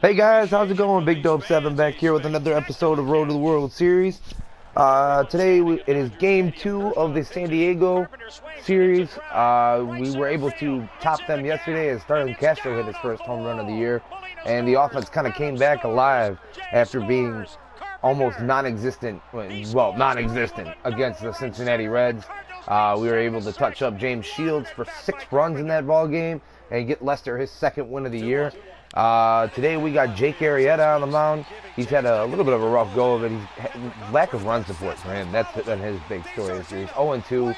Hey guys, how's it going? Big Dope 7 back here with another episode of Road to the World Series. Today it is game 2 of the San Diego series. We were able to top them yesterday as Starlin Castro hit his first home run of the year, and the offense kind of came back alive after being almost non-existent, non-existent against the Cincinnati Reds. We were able to touch up James Shields for 6 runs in that ball game and get Lester his second win of the year. Today we got Jake Arrieta on the mound. He's had a little bit of a rough go of it. Lack of run support for him. That's been his big story this year. He's 0-2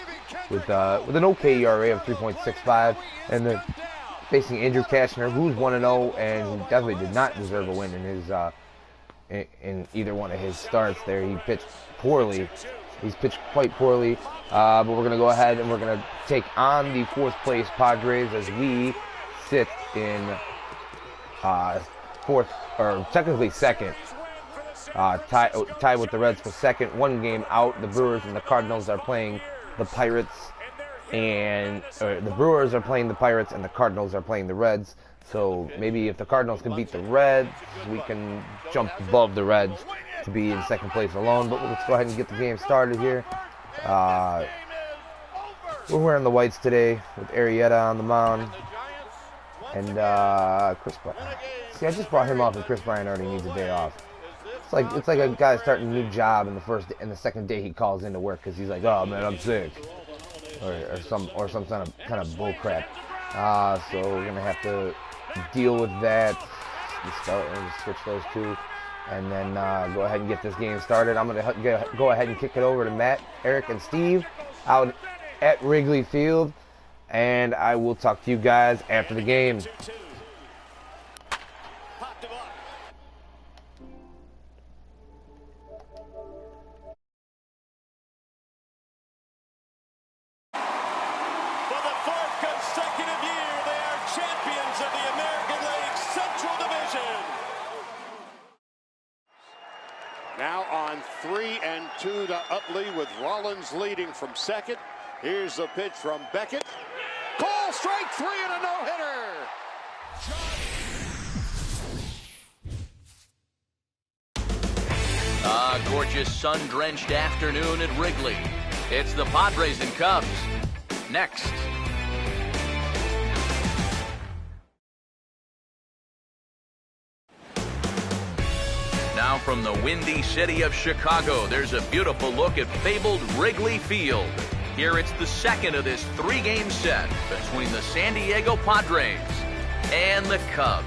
with an okay ERA of 3.65, and then facing Andrew Kashner, who's 1-0 and who definitely did not deserve a win in his in either one of his starts there. He pitched poorly. He's pitched quite poorly, but we're going to go ahead and we're going to take on the 4th place Padres as we sit in 4th, or technically 2nd, tied with the Reds for 2nd, 1 game out. The Brewers and the Cardinals are playing the Pirates, and the Brewers are playing the Pirates and the Cardinals are playing the Reds. So maybe if the Cardinals can beat the Reds, we can jump above the Reds to be in 2nd place alone. But let's go ahead and get the game started here. We're wearing the whites today with Arrieta on the mound. And Chris Bryant. See, I just brought him off, and Chris Bryant already needs a day off. It's like a guy starting a new job, and the second day he calls into work because he's like, "Oh man, I'm sick," or some kind of bull crap. So we're gonna have to deal with that. Let's switch those two, and then go ahead and get this game started. I'm gonna go ahead and kick it over to Matt, Eric, and Steve out at Wrigley Field. And I will talk to you guys after the game. For the 4th consecutive year, they are champions of the American League Central Division. Now on 3-2 to Utley with Rollins leading from 2nd. Here's the pitch from Beckett. Call strike 3 and a no-hitter. Gorgeous sun-drenched afternoon at Wrigley. It's the Padres and Cubs. Next. Now from the windy city of Chicago, there's a beautiful look at fabled Wrigley Field. Here it's the 2nd of this 3-game set between the San Diego Padres and the Cubs.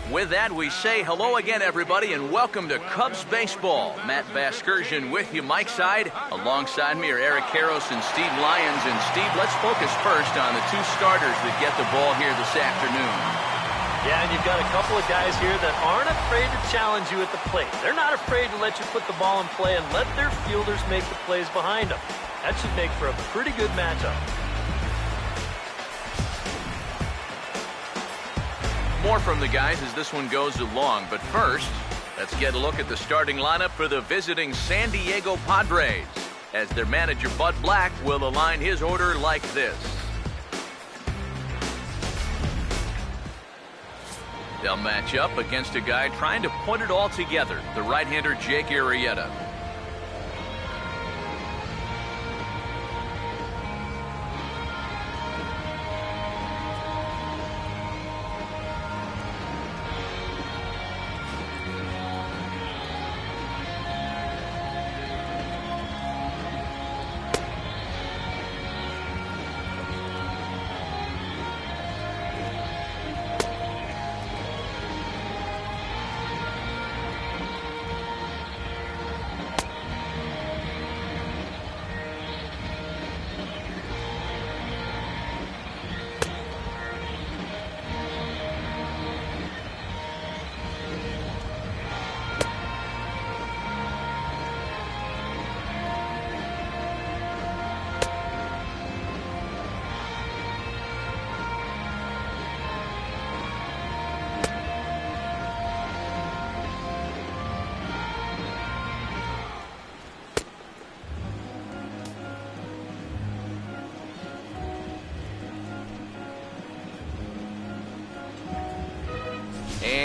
With that, we say hello again, everybody, and welcome to Cubs Baseball. Matt Vasgersian with you, Mike Side. Alongside me are Eric Karros and Steve Lyons. And Steve, let's focus first on the 2 starters that get the ball here this afternoon. Yeah, and you've got a couple of guys here that aren't afraid to challenge you at the plate. They're not afraid to let you put the ball in play and let their fielders make the plays behind them. That should make for a pretty good matchup. More from the guys as this one goes along, but first, let's get a look at the starting lineup for the visiting San Diego Padres, as their manager Bud Black will align his order like this. They'll match up against a guy trying to put it all together, the right-hander Jake Arrieta.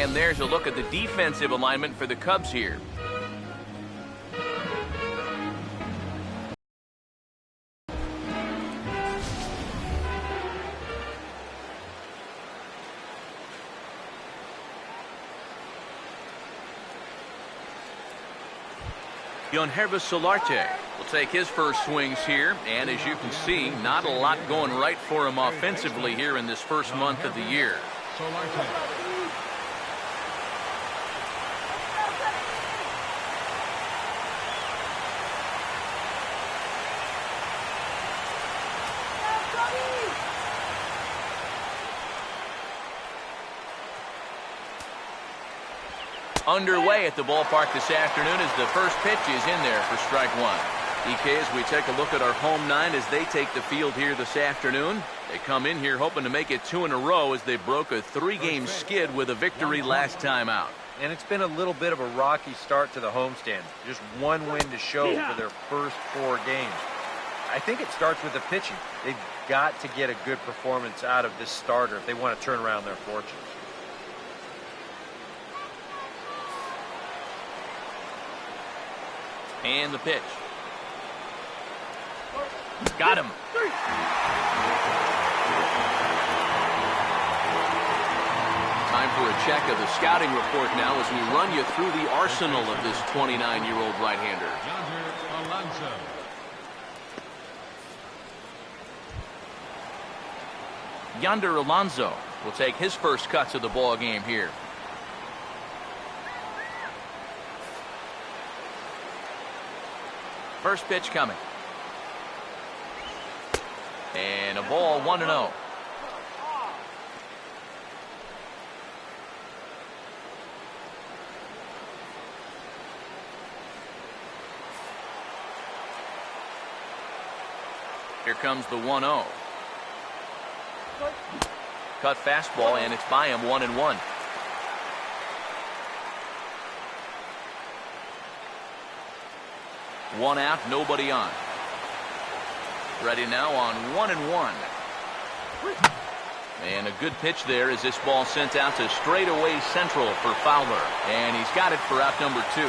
And there's a look at the defensive alignment for the Cubs here. Yonhervis Solarte will take his first swings here, and as you can see, not a lot going right for him offensively here in this first month of the year. Underway at the ballpark this afternoon as the first pitch is in there for strike one. EK, as we take a look at our home nine as they take the field here this afternoon. They come in here hoping to make it 2 in a row as they broke a 3-game skid with a victory last time out. And it's been a little bit of a rocky start to the homestand. Just one win to show for their first 4 games. I think it starts with the pitching. They've got to get a good performance out of this starter if they want to turn around their fortunes. And the pitch. Got him. Time for a check of the scouting report now as we run you through the arsenal of this 29-year-old right-hander. Yonder Alonso will take his first cuts of the ball game here. First pitch coming. And a ball 1-0. Here comes the 1-0. Cut fastball, and it's by him 1-1. One out, nobody on. Ready now on 1-1. And a good pitch there as this ball sent out to straightaway central for Fowler. And he's got it for out number 2.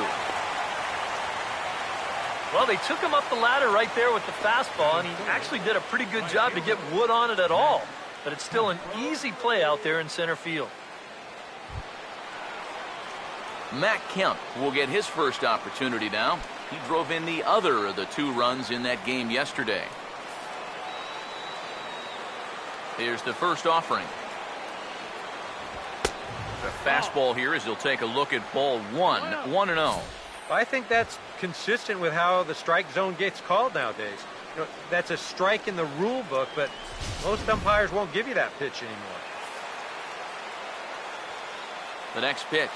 Well, they took him up the ladder right there with the fastball, and he actually did a pretty good job to get wood on it at all. But it's still an easy play out there in center field. Matt Kemp will get his first opportunity now. He drove in the other of the 2 runs in that game yesterday. Here's the first offering. The fastball here as he'll take a look at ball 1, 1-0. I think that's consistent with how the strike zone gets called nowadays. You know, that's a strike in the rule book, but most umpires won't give you that pitch anymore. The next pitch.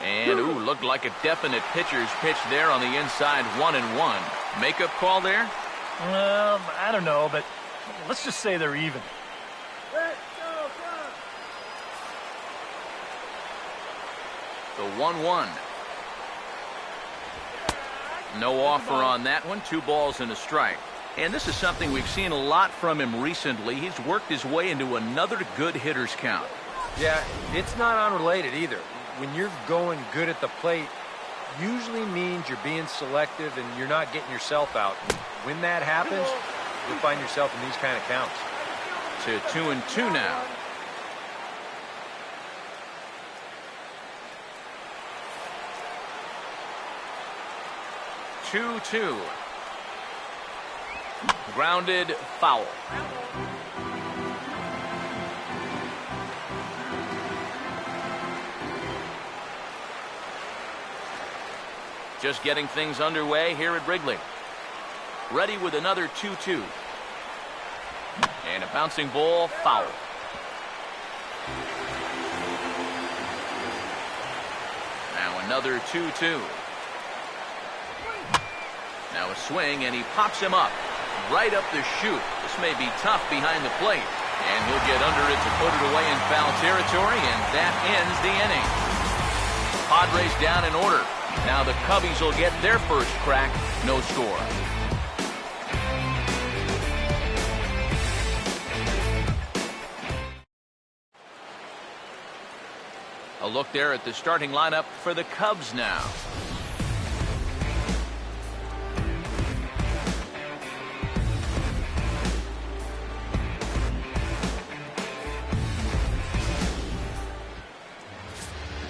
And, ooh, looked like a definite pitcher's pitch there on the inside, 1-1. Makeup call there? Well, I don't know, but let's just say they're even. The 1-1. No offer on that one. 2 balls and a strike. And this is something we've seen a lot from him recently. He's worked his way into another good hitter's count. Yeah, it's not unrelated either. When you're going good at the plate, usually means you're being selective and you're not getting yourself out. When that happens, you'll find yourself in these kind of counts. To 2-2 now. Two. Grounded, foul. Just getting things underway here at Wrigley. Ready with another 2-2. And a bouncing ball, foul. Now another 2-2. Now a swing, and he pops him up. Right up the chute. This may be tough behind the plate. And he'll get under it to put it away in foul territory, and that ends the inning. Padres down in order. Now the Cubbies will get their first crack. No score. A look there at the starting lineup for the Cubs now.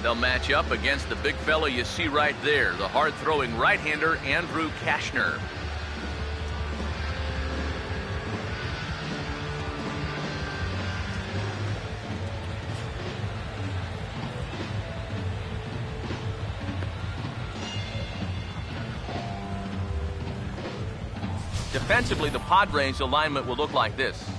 They'll match up against the big fella you see right there, the hard-throwing right-hander Andrew Kashner. Defensively, the Padres alignment will look like this.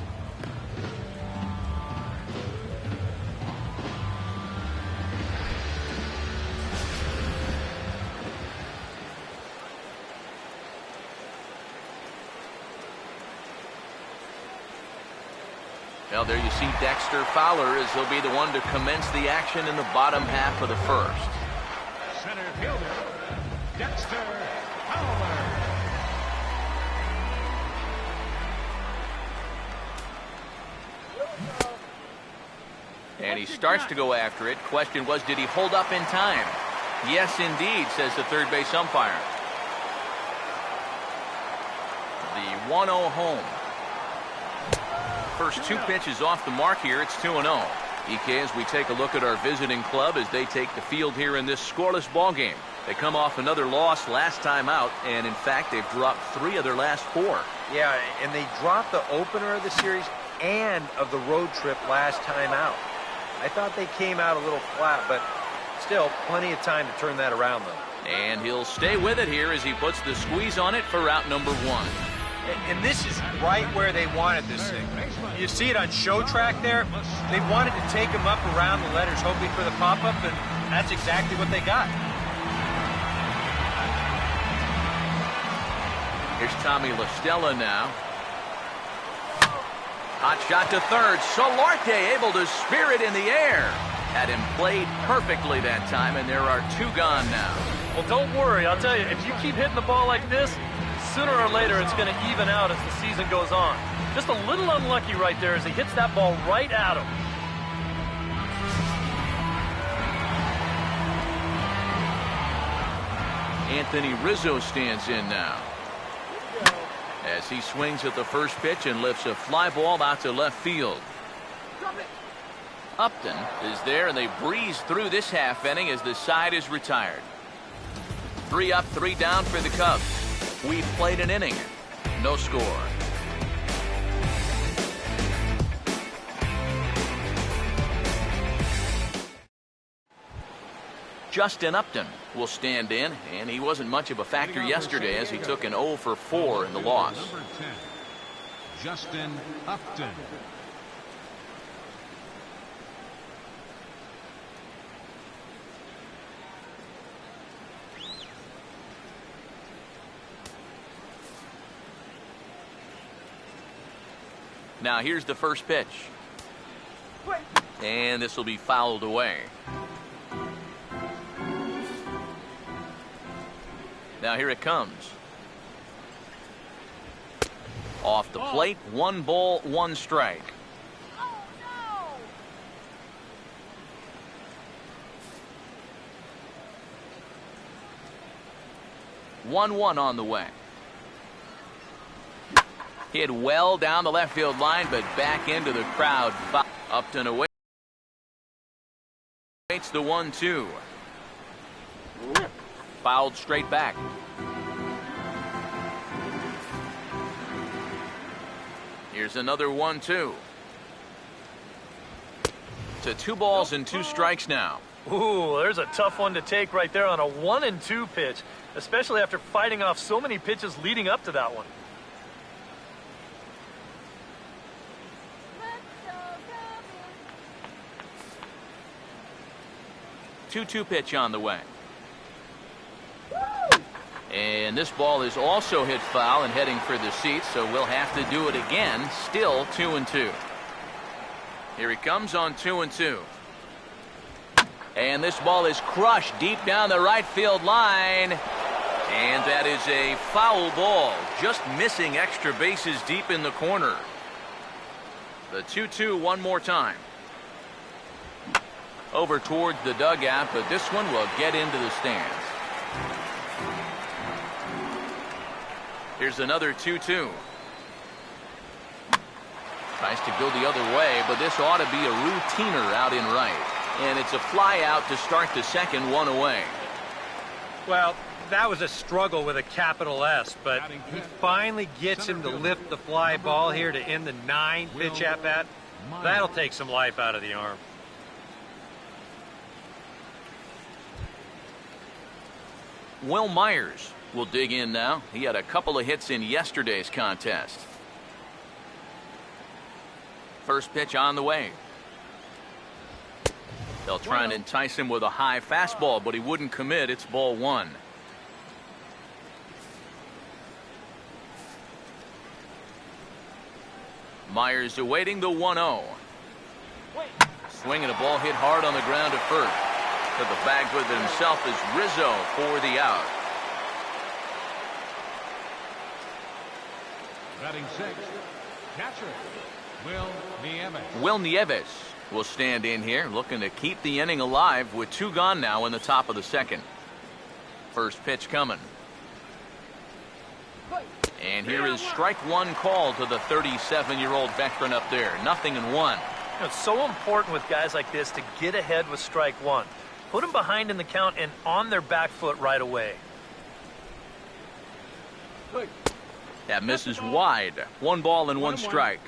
Well, there you see Dexter Fowler as he'll be the one to commence the action in the bottom half of the first. Center fielder, Dexter Fowler. And he starts to go after it. Question was, did he hold up in time? Yes, indeed, says the third base umpire. The 1-0 home. First two pitches off the mark here. It's 2-0. EK, as we take a look at our visiting club as they take the field here in this scoreless ball game. They come off another loss last time out, and in fact, they've dropped 3 of their last 4. Yeah, and they dropped the opener of the series and of the road trip last time out. I thought they came out a little flat, but still plenty of time to turn that around, though. And he'll stay with it here as he puts the squeeze on it for route number 1. And this is right where they wanted this thing. You see it on show track there. They wanted to take him up around the letters, hoping for the pop-up, and that's exactly what they got. Here's Tommy La Stella now. Hot shot to third. Solarte able to spear it in the air. Had him played perfectly that time, and there are 2 gone now. Well, don't worry. I'll tell you, if you keep hitting the ball like this, sooner or later it's going to even out as the season goes on. Just a little unlucky right there as he hits that ball right at him. Anthony Rizzo stands in now as he swings at the first pitch and lifts a fly ball out to left field. Upton is there, and they breeze through this half inning as the side is retired. 3 up, 3 down for the Cubs. We've played an inning. No score. Justin Upton will stand in, and he wasn't much of a factor yesterday as he took an 0 for 4 in the loss. Number 10, Justin Upton. Now here's the first pitch. And this will be fouled away. Now here it comes. Off the plate, 1 ball, 1 strike. Oh, no. 1-1 on the way. Hit well down the left field line, but back into the crowd. Upton awaits the 1-2. Fouled straight back. Here's another 1-2. To 2 balls and 2 strikes now. Ooh, there's a tough one to take right there on a 1-2 pitch, especially after fighting off so many pitches leading up to that one. Two 2 pitch on the way. And this ball is also hit foul and heading for the seats, so we'll have to do it again. Still 2-2. Here he comes on 2-2. And this ball is crushed deep down the right field line. And that is a foul ball, just missing extra bases deep in the corner. The 2-2 one more time. over towards the dugout, but this one will get into the stands. Here's another 2-2. Tries to go the other way, but this ought to be a routiner out in right. And it's a fly out to start the second, one away. Well, that was a struggle with a capital S, but he finally gets him to lift the fly ball here to end the 9-pitch at-bat. That'll take some life out of the arm. Will Myers will dig in now. He had a couple of hits in yesterday's contest. First pitch on the way. They'll try and entice him with a high fastball, but he wouldn't commit. It's ball one. Myers awaiting the 1-0. Swinging a ball hit hard on the ground to first. To the bag with himself is Rizzo for the out. Batting sixth, catcher, Will Nieves. Will Nieves will stand in here, looking to keep the inning alive with 2 gone now in the top of the second. First pitch coming. And here is strike one call to the 37-year-old veteran up there. 0-1. It's so important with guys like this to get ahead with strike one. Put them behind in the count and on their back foot right away. That misses wide. 1 ball and 1 strike.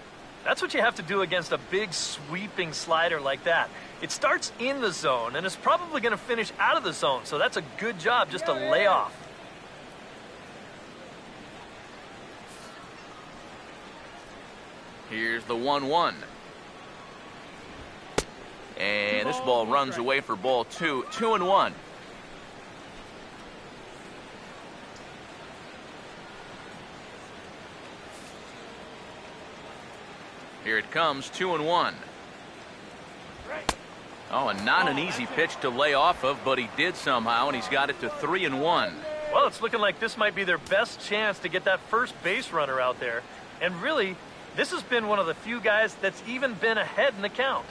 That's what you have to do against a big sweeping slider like that. It starts in the zone and is probably going to finish out of the zone, so that's a good job just to lay off. Here's the 1-1. And this ball runs away for ball 2. 2-1. Here it comes, 2-1. Oh, and not an easy pitch to lay off of, but he did somehow, and he's got it to 3-1. Well, it's looking like this might be their best chance to get that first base runner out there. And really, this has been one of the few guys that's even been ahead in the count.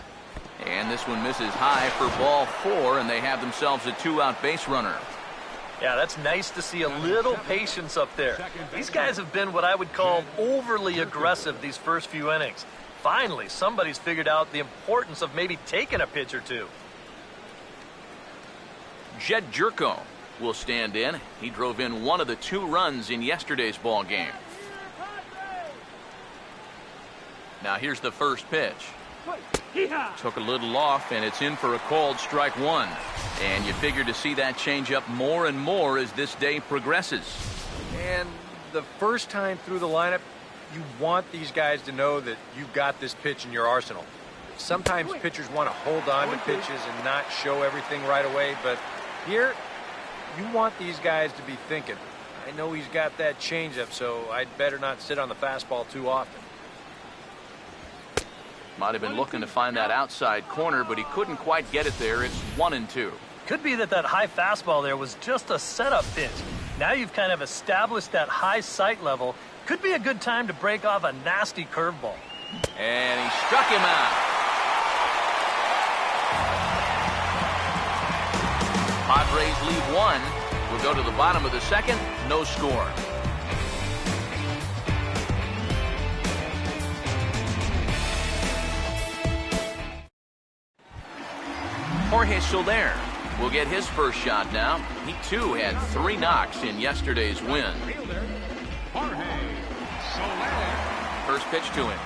And this one misses high for ball 4, and they have themselves a 2-out base runner. Yeah, that's nice to see a little patience up there. These guys have been what I would call overly aggressive these first few innings. Finally, somebody's figured out the importance of maybe taking a pitch or two. Jed Jerko will stand in. He drove in 1 of the 2 runs in yesterday's ball game. Now here's the first pitch. Took a little off, and it's in for a called strike 1. And you figure to see that change up more and more as this day progresses. And the first time through the lineup, you want these guys to know that you've got this pitch in your arsenal. Sometimes pitchers want to hold on to pitches and not show everything right away, but here, you want these guys to be thinking, I know he's got that changeup, so I'd better not sit on the fastball too often. Might have been looking to find that outside corner, but he couldn't quite get it there. It's 1-2. Could be that high fastball there was just a setup pitch. Now you've kind of established that high sight level. Could be a good time to break off a nasty curveball. And he struck him out. Padres lead 1. We'll go to the bottom of the second. No score. Jorge Soler will get his first shot now. He too had 3 knocks in yesterday's win. Jorge Soler. First pitch to him.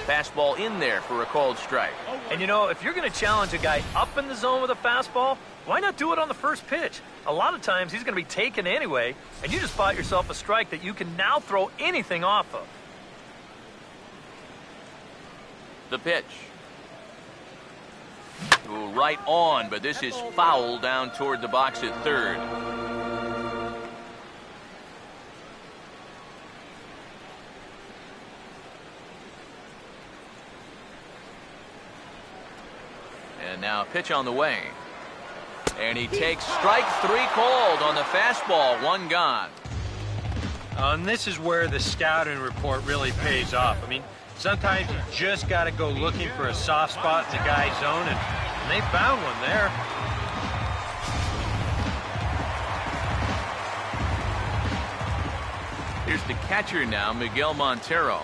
Fastball in there for a called strike. And you know, if you're going to challenge a guy up in the zone with a fastball, why not do it on the first pitch? A lot of times he's going to be taken anyway, and you just bought yourself a strike that you can now throw anything off of. The pitch. Ooh, right on, but this is foul down toward the box at third. And now a pitch on the way. And he takes strike 3 called on the fastball. 1 gone. And this is where the scouting report really pays off. I mean, Sometimes you just got to go looking for a soft spot in the guy's zone, and they found one there. Here's the catcher now, Miguel Montero.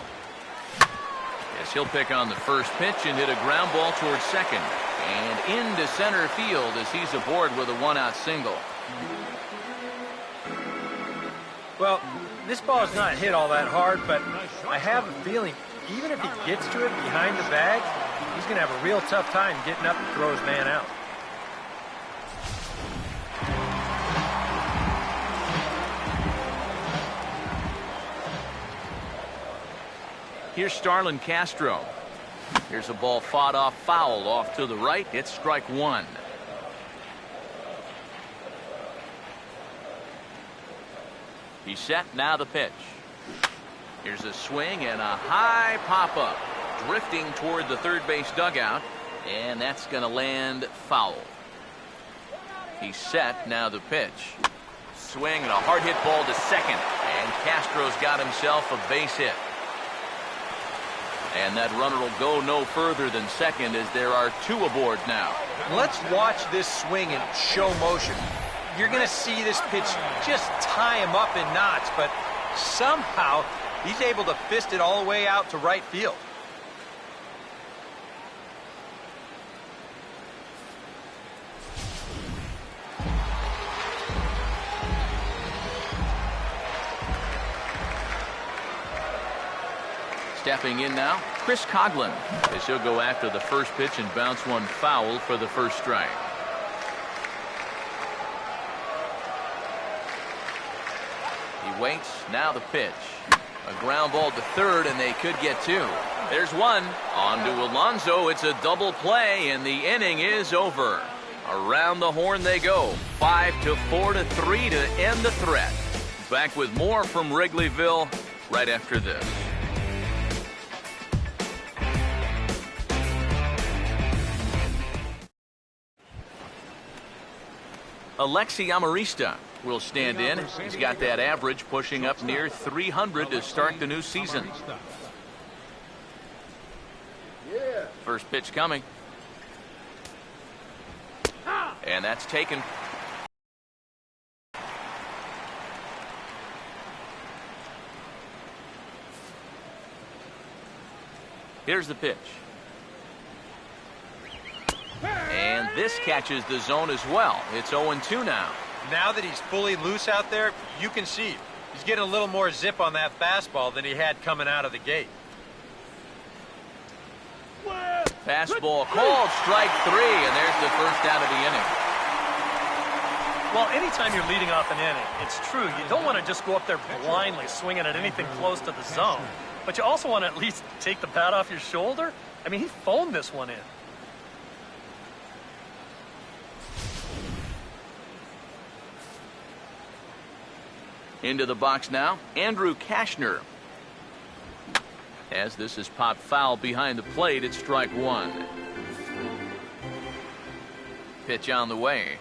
Yes, he'll pick on the first pitch and hit a ground ball towards second. And into center field as he's aboard with a one-out single. Well, this ball is not hit all that hard, but I have a feeling even if he gets to it behind the bag, he's going to have a real tough time getting up and throw his man out. Here's Starlin Castro. Here's a ball fought off foul off to the right. It's strike one. He's set. Now the pitch. Here's a swing and a high pop-up. Drifting toward the third base dugout. And that's going to land foul. He's set. Now the pitch. Swing and a hard hit ball to second. And Castro's got himself a base hit. And that runner will go no further than second as there are two aboard now. Let's watch this swing in show motion. You're going to see this pitch just tie him up in knots, but somehow he's able to fist it all the way out to right field. Stepping in now, Chris Coughlin, as he'll go after the first pitch and bounce one foul for the first strike. He waits. Now the pitch. A ground ball to third, and they could get two. There's one. On to Alonso. It's a double play, and the inning is over. Around the horn they go. 5-4-3 to end the threat. Back with more from Wrigleyville right after this. Alexi Amarista will stand in. He's got that average pushing up near 300 to start the new season. First pitch coming. And that's taken. Here's the pitch. And this catches the zone as well. It's 0-2 now. Now that he's fully loose out there, you can see he's getting a little more zip on that fastball than he had coming out of the gate. Fastball called, strike three, and there's the first out of the inning. Well, anytime you're leading off an inning, it's true, you don't want to just go up there blindly swinging at anything close to the zone, but you also want to at least take the bat off your shoulder. I mean, he phoned this one in. Into the box now, Andrew Kashner. As this is popped foul behind the plate, it's strike one. Pitch on the way.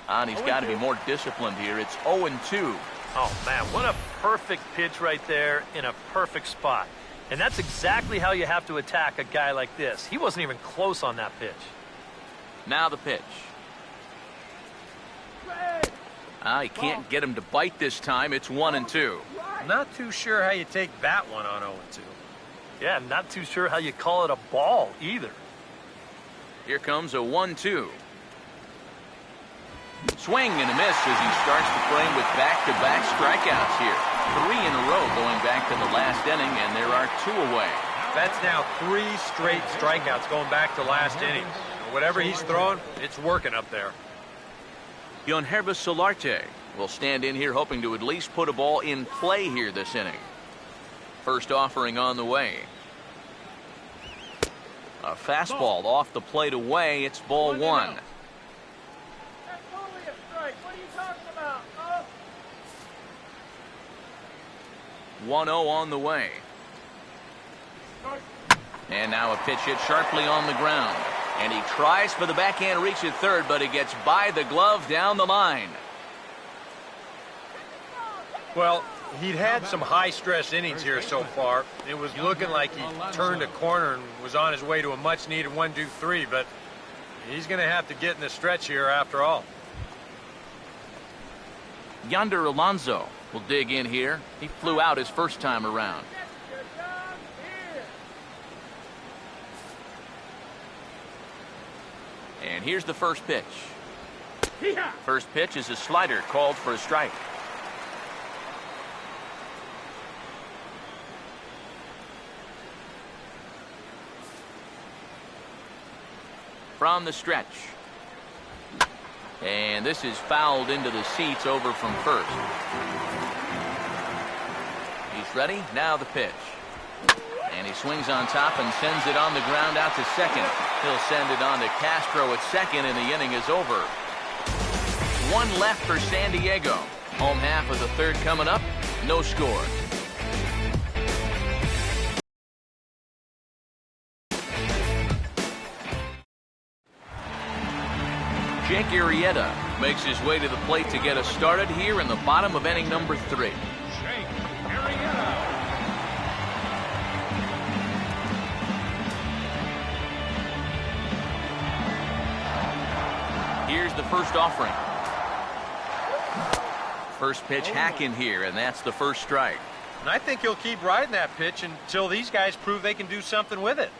And he's got to be more disciplined here. It's 0-2. Oh, man, what a perfect pitch right there in a perfect spot. And that's exactly how you have to attack a guy like this. He wasn't even close on that pitch. Now the pitch. He can't get him to bite this time. It's 1-2. Not too sure how you take that one on 0-2. Yeah, not too sure how you call it a ball either. Here comes a 1-2. Swing and a miss as he starts the frame with back-to-back strikeouts here. 3 in a row going back to the last inning, and there are 2 away. That's now 3 straight strikeouts going back to last inning. Whatever he's throwing, it's working up there. Yonherbis Solarte will stand in here hoping to at least put a ball in play here this inning. First offering on the way. A fastball off the plate away. It's ball one. That's totally a strike. What are you talking about? 1-0 on the way. And now a pitch hit sharply on the ground. And he tries for the backhand reach at third, but he gets by the glove down the line. Well, He'd had some high-stress innings here so far. It was looking like he turned a corner and was on his way to a much-needed 1-2-3, but he's going to have to get in the stretch here after all. Yonder Alonso will dig in here. He flew out his first time around. And here's the first pitch. First pitch is a slider called for a strike. From the stretch. And this is fouled into the seats over from first. He's ready. Now the pitch. And he swings on top and sends it on the ground out to second. He'll send it on to Castro at second, and the inning is over. One left for San Diego. Home half of the third coming up. No score. Jake Arrieta makes his way to the plate to get us started here in the bottom of inning number 3. Jake Arrieta. Here's the first offering. First pitch hack in here, and that's the first strike. And I think he'll keep riding that pitch until these guys prove they can do something with it.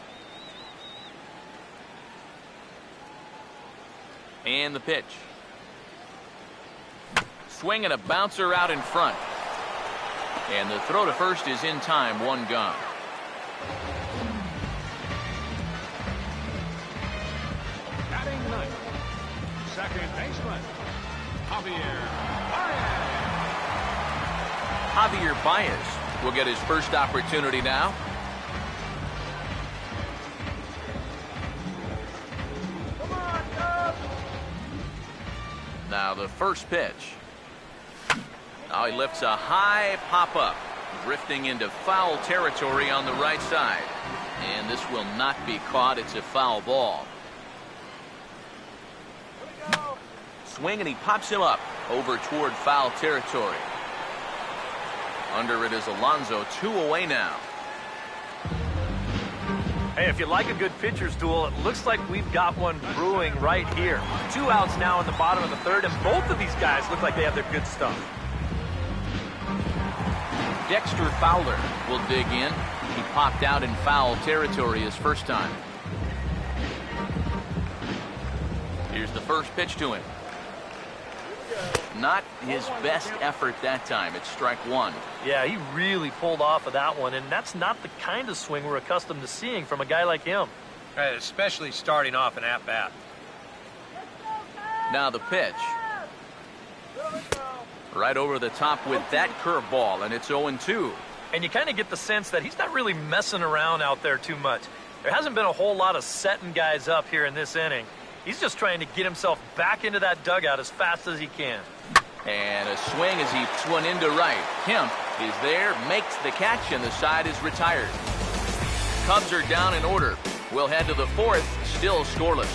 And the pitch. Swing and a bouncer out in front. And the throw to first is in time, one gone. Batting ninth. Second baseman, Javier Baez. Javier Baez will get his first opportunity now. Now the first pitch. Now he lifts a high pop-up, drifting into foul territory on the right side. And this will not be caught. It's a foul ball. Swing, and he pops him up over toward foul territory. Under it is Alonso, 2 away now. Hey, if you like a good pitcher's duel, it looks like we've got one brewing right here. 2 outs now in the bottom of the third, and both of these guys look like they have their good stuff. Dexter Fowler will dig in. He popped out in foul territory his first time. Here's the first pitch to him. Not his best effort that time. It's strike 1. Yeah, he really pulled off of that one, and that's not the kind of swing we're accustomed to seeing from a guy like him. Especially starting off an at-bat. Now the pitch. Right over the top with that curveball, and it's 0-2. And you kind of get the sense that he's not really messing around out there too much. There hasn't been a whole lot of setting guys up here in this inning. He's just trying to get himself back into that dugout as fast as he can. And a swing as he puts one into right. Kemp is there, makes the catch, and the side is retired. Cubs are down in order. We'll head to the 4th, still scoreless.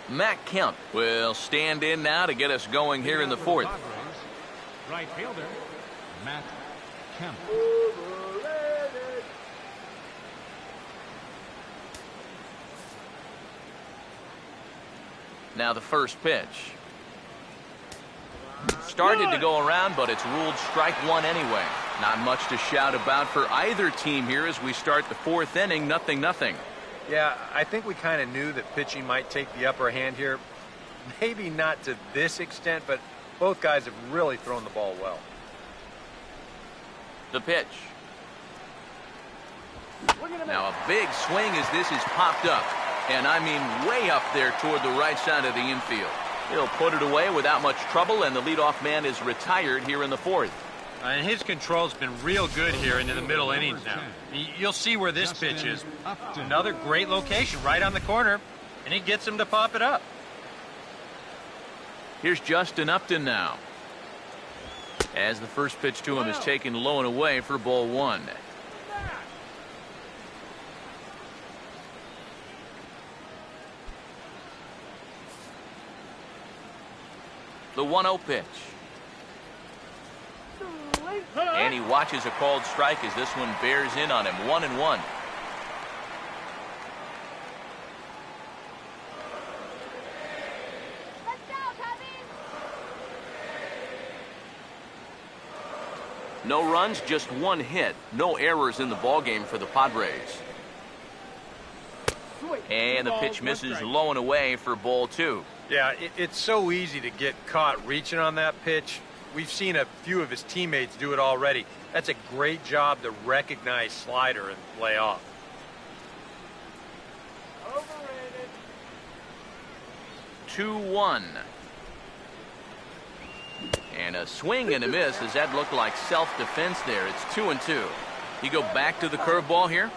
Matt Kemp will stand in now to get us going here in the 4th. Right fielder, Matt Kemp. Now the first pitch. Started to go around, but it's ruled strike 1 anyway. Not much to shout about for either team here as we start the 4th inning, 0-0. Yeah, I think we kind of knew that pitching might take the upper hand here. Maybe not to this extent, but both guys have really thrown the ball well. The pitch. Now a big swing as this is popped up. And I mean way up there toward the right side of the infield. He'll put it away without much trouble, and the leadoff man is retired here in the 4th. And his control's been real good here into the middle innings now. You'll see where this pitch is. Another great location right on the corner, and he gets him to pop it up. Here's Justin Upton now. As the first pitch to him is taken low and away for ball 1. The 1-0 pitch. And he watches a called strike as this one bears in on him. 1-1. No runs, just one hit. No errors in the ballgame for the Padres. And the pitch misses low and away for ball 2. Yeah, it's so easy to get caught reaching on that pitch. We've seen a few of his teammates do it already. That's a great job to recognize slider and lay off. Overrated. 2-1. And a swing and a miss. Does that look like self-defense there? It's 2-2. You go back to the curveball here?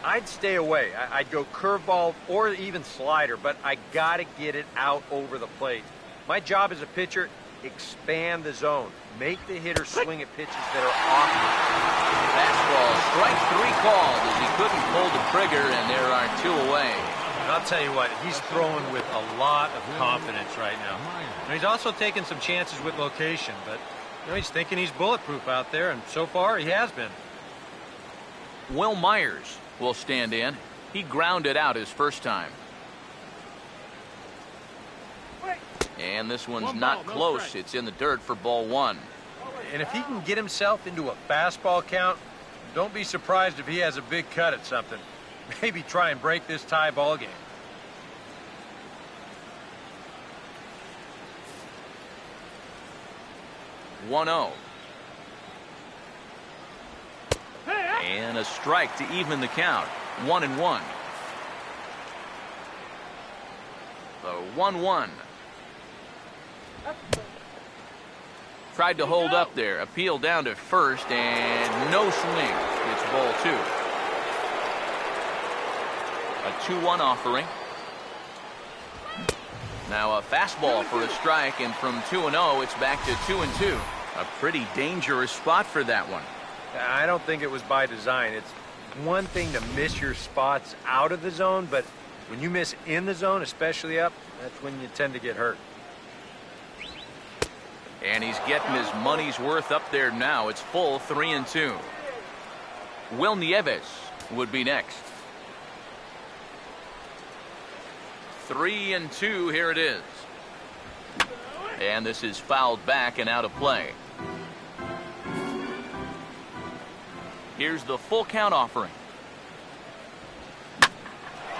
I'd stay away. I'd go curveball or even slider, but I got to get it out over the plate. My job as a pitcher, expand the zone. Make the hitter swing at pitches that are off. Fastball, strike 3 called as he couldn't pull the trigger, and there are 2 away. And I'll tell you what, he's throwing with a lot of confidence right now. And he's also taking some chances with location, but he's thinking he's bulletproof out there, and so far he has been. Will Myers will stand in. He grounded out his first time. And this one's not close. It's in the dirt for ball 1. And if he can get himself into a fastball count, don't be surprised if he has a big cut at something. Maybe try and break this tie ball game. One-0. And a strike to even the count. 1-1. The 1-1. Tried to hold up there. Appeal down to first, and no swing. It's ball 2. A 2-1 offering. Now a fastball for a strike, and from 2-0, it's back to 2-2. A pretty dangerous spot for that one. I don't think it was by design. It's one thing to miss your spots out of the zone, but when you miss in the zone, especially up, that's when you tend to get hurt. And he's getting his money's worth up there now. It's full 3-2. Will Nieves would be next. 3-2, here it is. And this is fouled back and out of play. Here's the full count offering.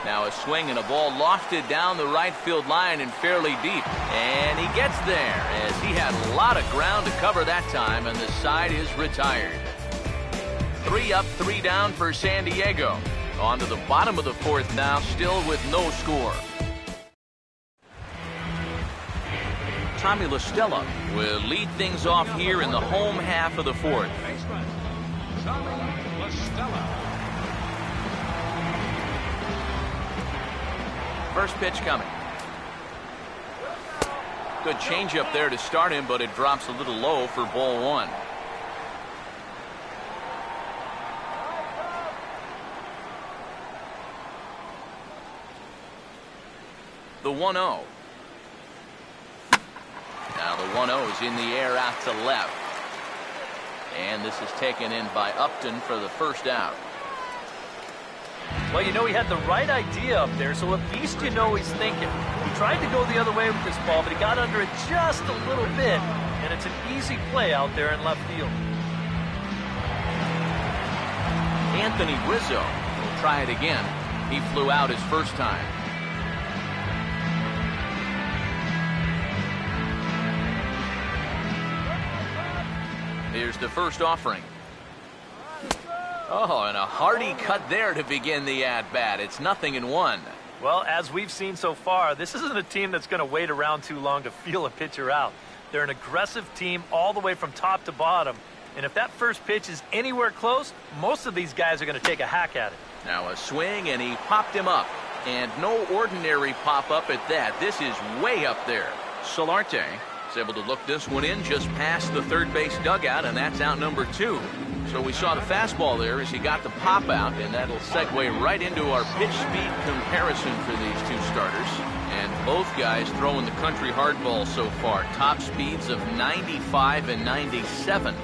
Now a swing and a ball lofted down the right field line and fairly deep. And he gets there as he had a lot of ground to cover that time, and the side is retired. 3 up, 3 down for San Diego. On to the bottom of the 4th now, still with no score. Tommy LaStella will lead things off here in the home half of the 4th. Baseman, Tommy LaStella. First pitch coming. Good changeup there to start him, but it drops a little low for ball 1. The 1-0. Now the 1-0 is in the air out to left. And this is taken in by Upton for the first out. Well, he had the right idea up there, so at least he's thinking. He tried to go the other way with this ball, but he got under it just a little bit, and it's an easy play out there in left field. Anthony Rizzo will try it again. He flew out his first time. Here's the first offering. Oh, and a hearty cut there to begin the at-bat. It's 0-1. Well, as we've seen so far, this isn't a team that's going to wait around too long to feel a pitcher out. They're an aggressive team all the way from top to bottom. And if that first pitch is anywhere close, most of these guys are going to take a hack at it. Now a swing, and he popped him up. And no ordinary pop-up at that. This is way up there. Solarte is able to look this one in just past the third base dugout, and that's out number 2. So we saw the fastball there as he got the pop out, and that'll segue right into our pitch speed comparison for these two starters. And Both guys throwing the country hardball so far. Top speeds of 95 and 97.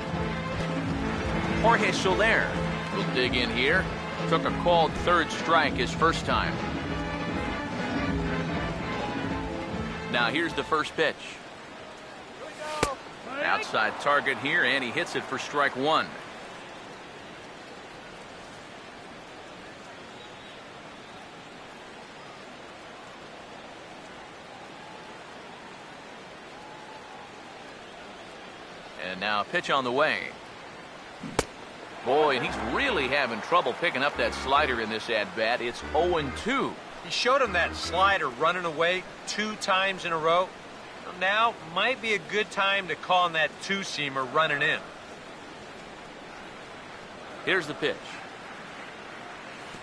Jorge Soler will dig in here. Took a called third strike his first time. Now here's the first pitch. Outside target here, and he hits it for strike one. And now a pitch on the way. Boy, and he's really having trouble picking up that slider in this at-bat. It's 0-2. He showed him that slider running away 2 times in a row. Now might be a good time to call on that two-seamer running in. Here's the pitch.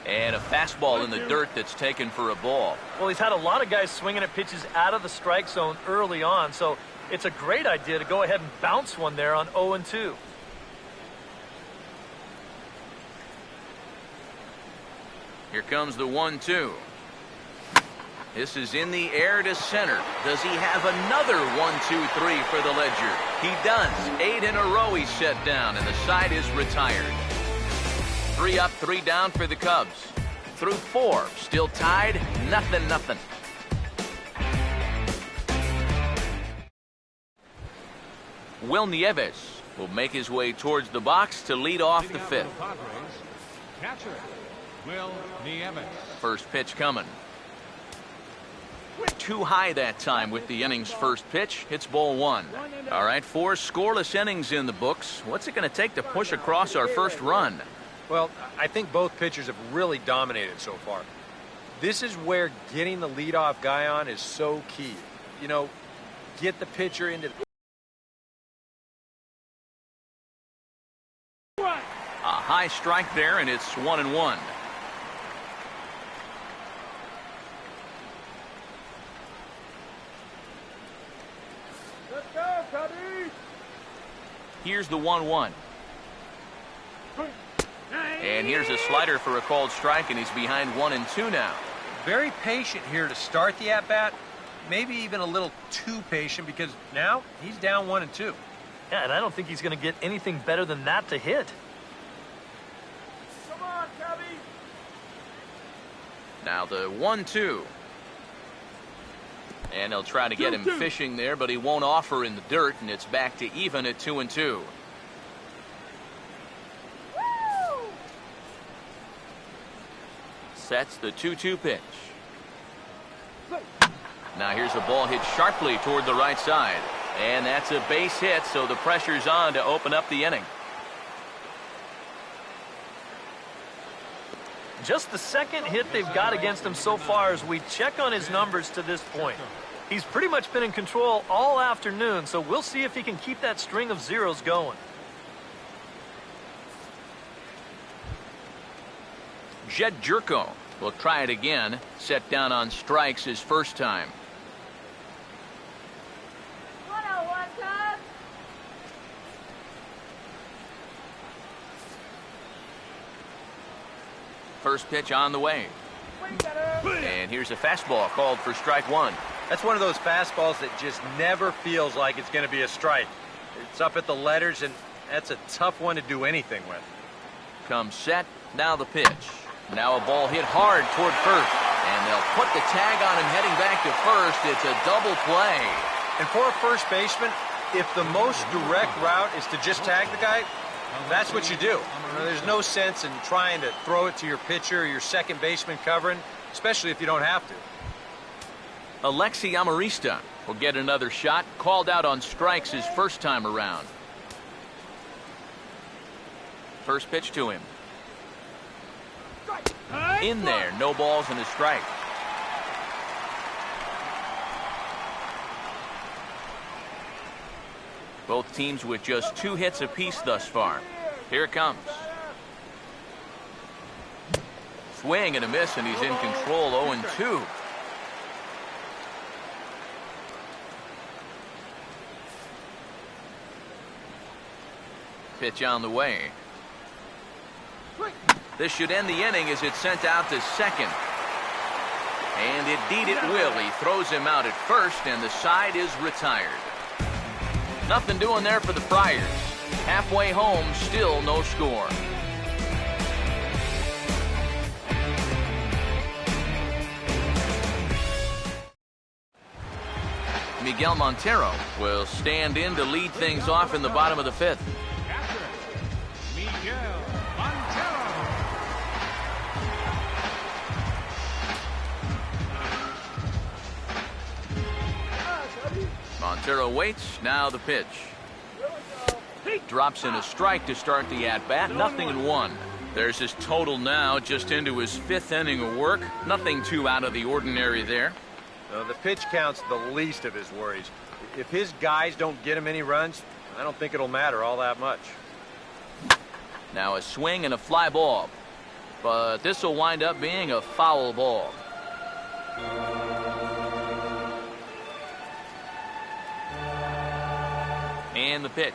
And a fastball in the dirt that's taken for a ball. Well, he's had a lot of guys swinging at pitches out of the strike zone early on, so it's a great idea to go ahead and bounce one there on 0-2. Here comes the 1-2. This is in the air to center. Does he have another 1-2-3 for the Ledger? He does. 8 in a row he's set down, and the side is retired. 3 up, 3 down for the Cubs. Through 4, still tied, 0-0. Will Nieves will make his way towards the box to lead off the 5th. Catcher, Will Nieves. First pitch coming. Too high that time with the inning's first pitch. Hits ball 1. All right, 4 scoreless innings in the books. What's it going to take to push across our first run? Well, I think both pitchers have really dominated so far. This is where getting the leadoff guy on is so key. You know, get the pitcher into... A high strike there, and it's 1-1. Let's go, Cubby! Here's the 1-1. And here's a slider for a called strike, and he's behind 1-2 now. Very patient here to start the at-bat. Maybe even a little too patient, because now he's down 1-2. Yeah, and I don't think he's going to get anything better than that to hit. Come on, Cubby! Now the 1-2. And they'll try to get him fishing there, but he won't offer in the dirt, and it's back to even at 2-2. Sets the 2-2 pitch. Now here's a ball hit sharply toward the right side. And that's a base hit, so the pressure's on to open up the inning. Just the second hit they've got against him so far as we check on his numbers to this point. He's pretty much been in control all afternoon, so we'll see if he can keep that string of zeros going. Jed Jerko will try it again. Set down on strikes his first time. 101, Cubs! First pitch on the way. And here's a fastball called for strike 1. That's one of those fastballs that just never feels like it's going to be a strike. It's up at the letters, and that's a tough one to do anything with. Comes set. Now the pitch. Now a ball hit hard toward first. And they'll put the tag on him heading back to first. It's a double play. And for a first baseman, if the most direct route is to just tag the guy, that's what you do. There's no sense in trying to throw it to your pitcher or your second baseman covering, especially if you don't have to. Alexi Amarista will get another shot. Called out on strikes his first time around. First pitch to him. In there, no balls and a strike. Both teams with just 2 hits apiece thus far. Here it comes. Swing and a miss, and he's in control. 0-2. Pitch on the way. This should end the inning as it's sent out to second. And indeed it will. He throws him out at first, and the side is retired. Nothing doing there for the Friars. Halfway home, still no score. Miguel Montero will stand in to lead things off in the bottom of the fifth. Miguel Montero. Montero waits. Now the pitch. Drops in a strike to start the at-bat. 0-1. There's his total now, just into his fifth inning of work. Nothing too out of the ordinary there. The pitch count's the least of his worries. If his guys don't get him any runs, I don't think it'll matter all that much. Now a swing and a fly ball. But this will wind up being a foul ball. And the pitch.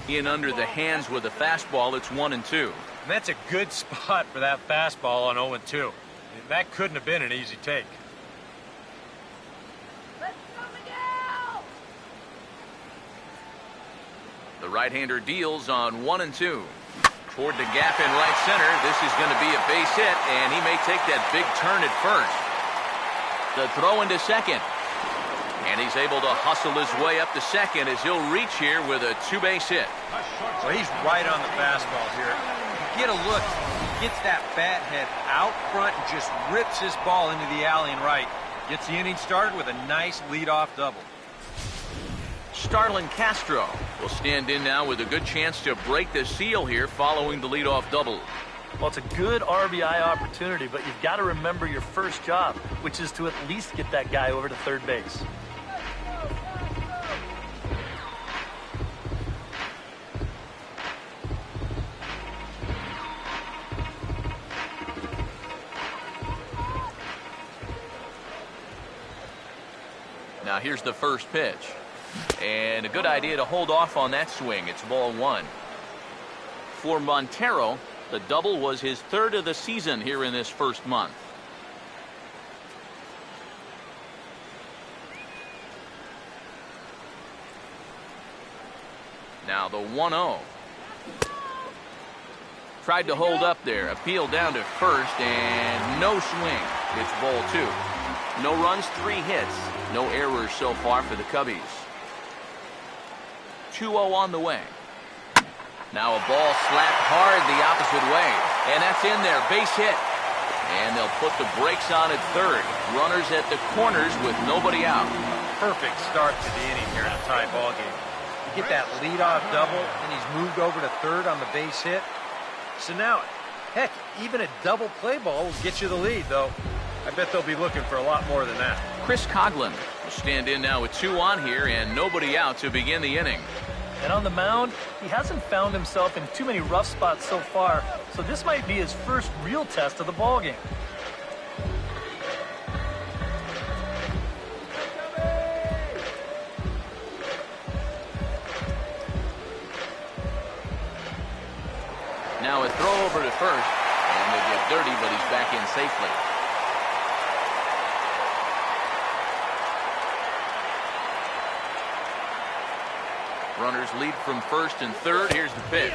In under the hands with a fastball. It's 1-2. And that's a good spot for that fastball on 0-2. That couldn't have been an easy take. The right-hander deals on 1-2. Toward the gap in right center. This is going to be a base hit, and he may take that big turn at first. The throw into second. And he's able to hustle his way up to second as he'll reach here with a two-base hit. Well, he's right on the fastball here. Get a look. He gets that bat head out front and just rips this ball into the alley and right. Gets the inning started with a nice leadoff double. Starlin Castro will stand in now with a good chance to break the seal here following the leadoff double. Well, it's a good RBI opportunity, but you've got to remember your first job, which is to at least get that guy over to third base. Now here's the first pitch. And a good idea to hold off on that swing. It's ball one. For Montero, the double was his third of the season here in this first month. Now the 1-0. Tried to hold up there. Appeal down to first and no swing. It's ball two. No runs, 3 hits. No errors so far for the Cubbies. 2-0 on the way. Now a ball slapped hard the opposite way. And that's in there. Base hit. And they'll put the brakes on at third. Runners at the corners with nobody out. Perfect start to the inning here in a tie ball game. You get that leadoff double, and he's moved over to third on the base hit. So now, heck, even a double play ball will get you the lead, though. I bet they'll be looking for a lot more than that. Chris Coughlin will stand in now with 2 on here and nobody out to begin the inning. And on the mound, he hasn't found himself in too many rough spots so far, so this might be his first real test of the ballgame. Now a throw over to first, and they get dirty, but he's back in safely. Runners lead from first and third. Here's the pitch.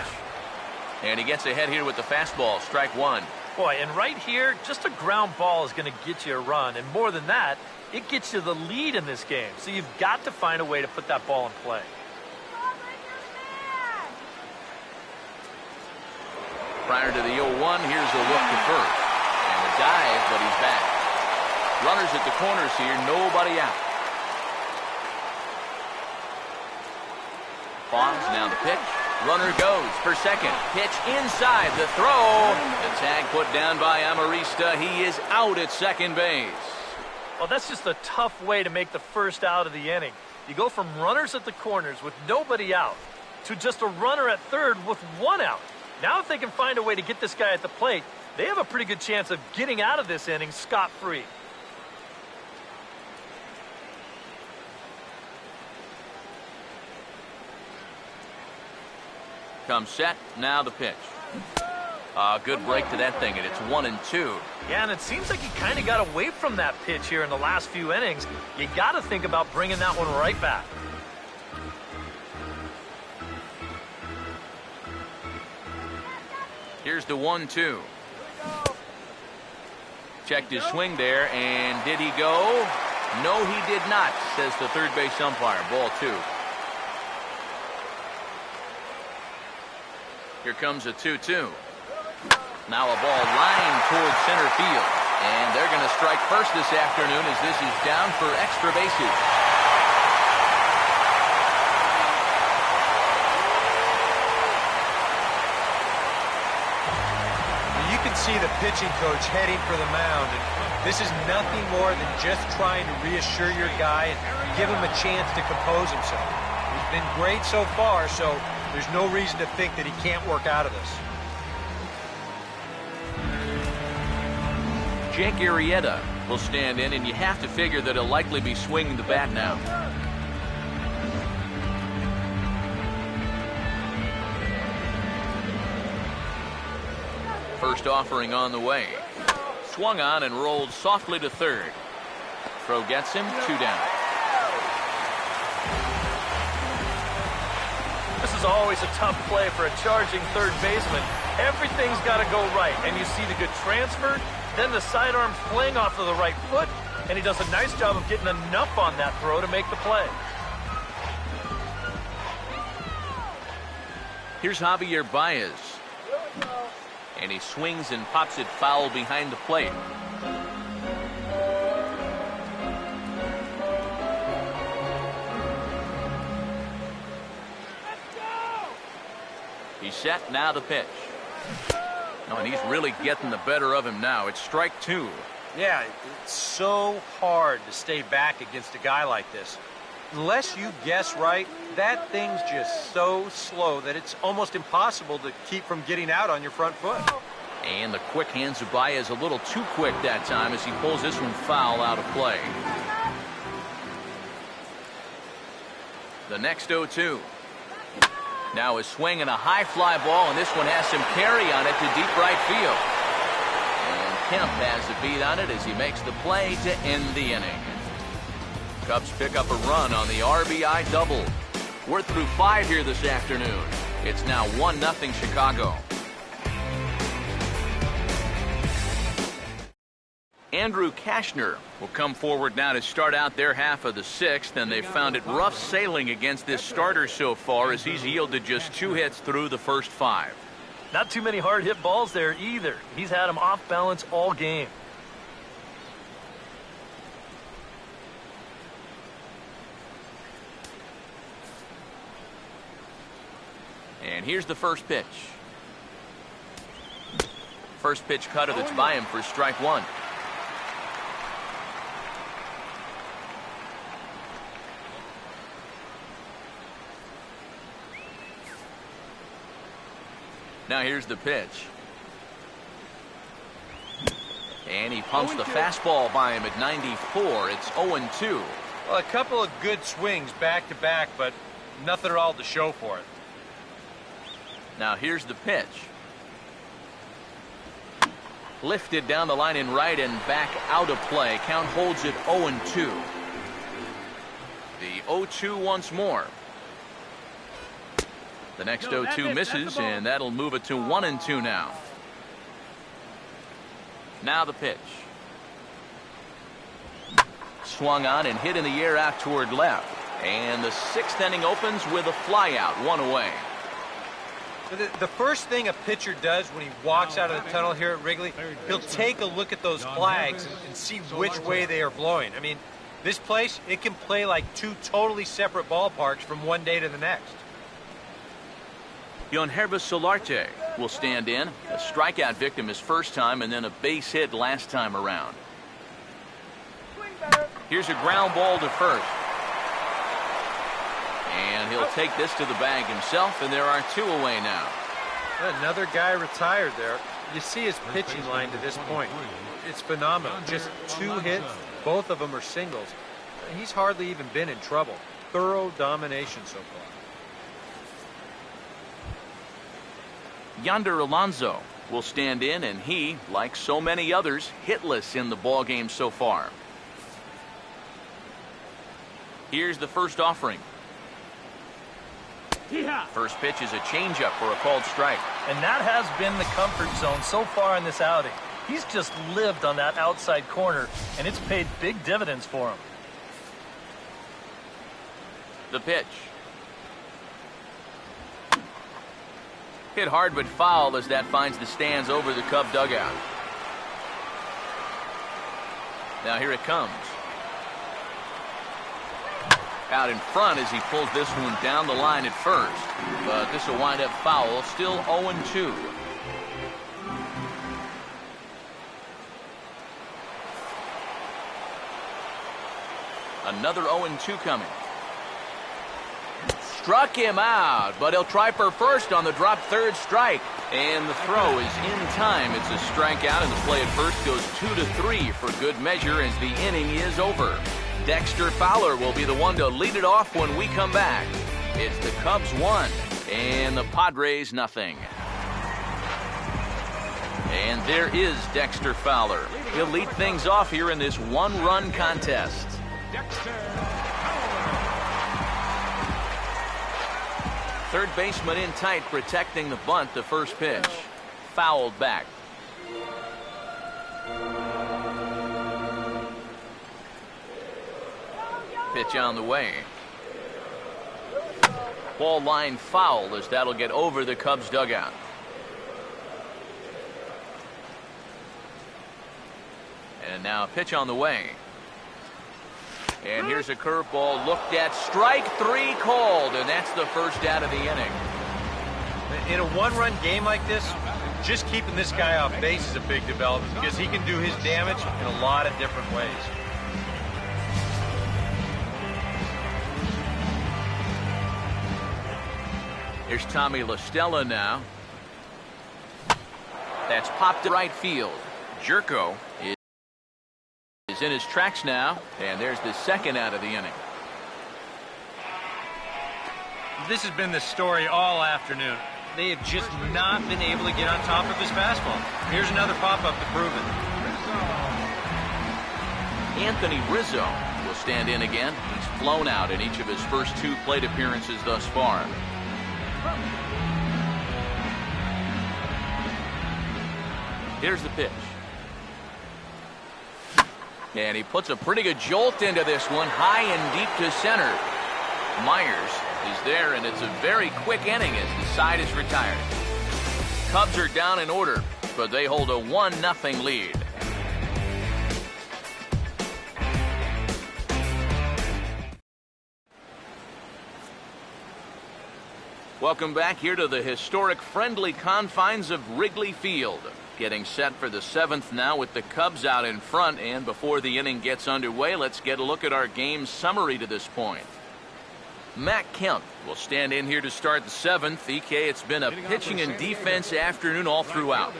And he gets ahead here with the fastball. Strike one. Boy, and right here, just a ground ball is going to get you a run. And more than that, it gets you the lead in this game. So you've got to find a way to put that ball in play. Prior to the 0-1, here's a look to first. And a dive, but he's back. Runners at the corners here, nobody out. Pause, now the pitch. Runner goes for second. Pitch inside the throw. The tag put down by Amarista. He is out at second base. Well, that's just a tough way to make the first out of the inning. You go from runners at the corners with nobody out to just a runner at third with 1 out. Now if they can find a way to get this guy at the plate, they have a pretty good chance of getting out of this inning scot-free. Comes set, now the pitch. Good break to that thing, and it's 1-2. Yeah, and it seems like he kind of got away from that pitch here in the last few innings. You got to think about bringing that one right back. Here's the 1-2. Checked his swing there, and did he go? No, he did not, says the third base umpire. Ball 2. Here comes a 2-2. Now a ball lined towards center field. And they're going to strike first this afternoon as this is down for extra bases. You can see the pitching coach heading for the mound. And this is nothing more than just trying to reassure your guy and give him a chance to compose himself. He's been great so far, so there's no reason to think that he can't work out of this. Jake Arrieta will stand in, and you have to figure that he'll likely be swinging the bat now. First offering on the way. Swung on and rolled softly to third. Throw gets him, 2 down. This is always a tough play for a charging third baseman. Everything's got to go right, and you see the good transfer, then the sidearm fling off of the right foot, and he does a nice job of getting enough on that throw to make the play. Here's Javier Baez. And he swings and pops it foul behind the plate. He's set, now the pitch. Oh, and he's really getting the better of him now. It's strike 2. Yeah, it's so hard to stay back against a guy like this. Unless you guess right, that thing's just so slow that it's almost impossible to keep from getting out on your front foot. And the quick hands of Baez a little too quick that time as he pulls this one foul out of play. The next 0-2. Now a swing and a high fly ball, and this one has some carry on it to deep right field. And Kemp has a beat on it as he makes the play to end the inning. Cubs pick up a run on the RBI double. We're through 5 here this afternoon. It's now 1-0 Chicago. Andrew Kashner will come forward now to start out their half of the 6th, and they've found it rough sailing against this starter so far as he's yielded just 2 hits through the first 5. Not too many hard hit balls there either. He's had them off balance all game. And here's the first pitch. First pitch cutter that's by him for strike 1. Now here's the pitch. And he pumps the fastball by him at 94. It's 0-2. Well, a couple of good swings back-to-back, but nothing at all to show for it. Now here's the pitch. Lifted down the line in right and back out of play. Count holds it 0-2. The 0-2 once more. The next 0-2 misses, and that'll move it to 1-2 now. Now the pitch. Swung on and hit in the air out toward left. And the 6th inning opens with a flyout, 1 away. The first thing a pitcher does when he walks out of the tunnel here at Wrigley, he'll take a look at those flags and see which way they are blowing. I mean, this place, it can play like 2 totally separate ballparks from one day to the next. Yonherbis Solarte will stand in. A strikeout victim his first time and then a base hit last time around. Here's a ground ball to first. And he'll take this to the bag himself, and there are 2 away now. Another guy retired there. You see his pitching line to this point. It's phenomenal. Just 2 hits, both of them are singles. He's hardly even been in trouble. Thorough domination so far. Yonder Alonso will stand in, and he, like so many others, hitless in the ball game so far. Here's the first offering. First pitch is a changeup for a called strike. And that has been the comfort zone so far in this outing. He's just lived on that outside corner, and it's paid big dividends for him. The pitch. Hit hard but foul as that finds the stands over the Cub dugout. Now here it comes. Out in front as he pulls this one down the line at first. But this will wind up foul. Still 0-2. Another 0-2 coming. Struck him out, but he'll try for first on the drop third strike. And the throw is in time. It's a strikeout, and the play at first goes 2-3 for good measure as the inning is over. Dexter Fowler will be the one to lead it off when we come back. It's the Cubs 1 and the Padres nothing. And there is Dexter Fowler. He'll lead things off here in this one-run contest. Third baseman in tight, protecting the bunt. The first pitch fouled back. Pitch on the way. Ball line foul as that'll get over the Cubs dugout. And now a pitch on the way. And here's a curveball looked at. Strike three called, and that's the first out of the inning. In a one-run game like this, just keeping this guy off base is a big development because he can do his damage in a lot of different ways. Here's Tommy La Stella now. That's popped to right field. Jerko is in his tracks now, and there's the second out of the inning. This has been the story all afternoon. They have just not been able to get on top of his fastball. Here's another pop-up to prove it. Anthony Rizzo will stand in again. He's flown out in each of his first two plate appearances thus far. Here's the pitch. And he puts a pretty good jolt into this one, high and deep to center. Myers is there, and it's a very quick inning as the side is retired. Cubs are down in order, but they hold a 1-0 lead. Welcome back here to the historic friendly confines of Wrigley Field. Getting set for the 7th now with the Cubs out in front, and before the inning gets underway, let's get a look at our game summary to this point. Matt Kemp will stand in here to start the 7th. EK, it's been a pitching and defense afternoon all throughout.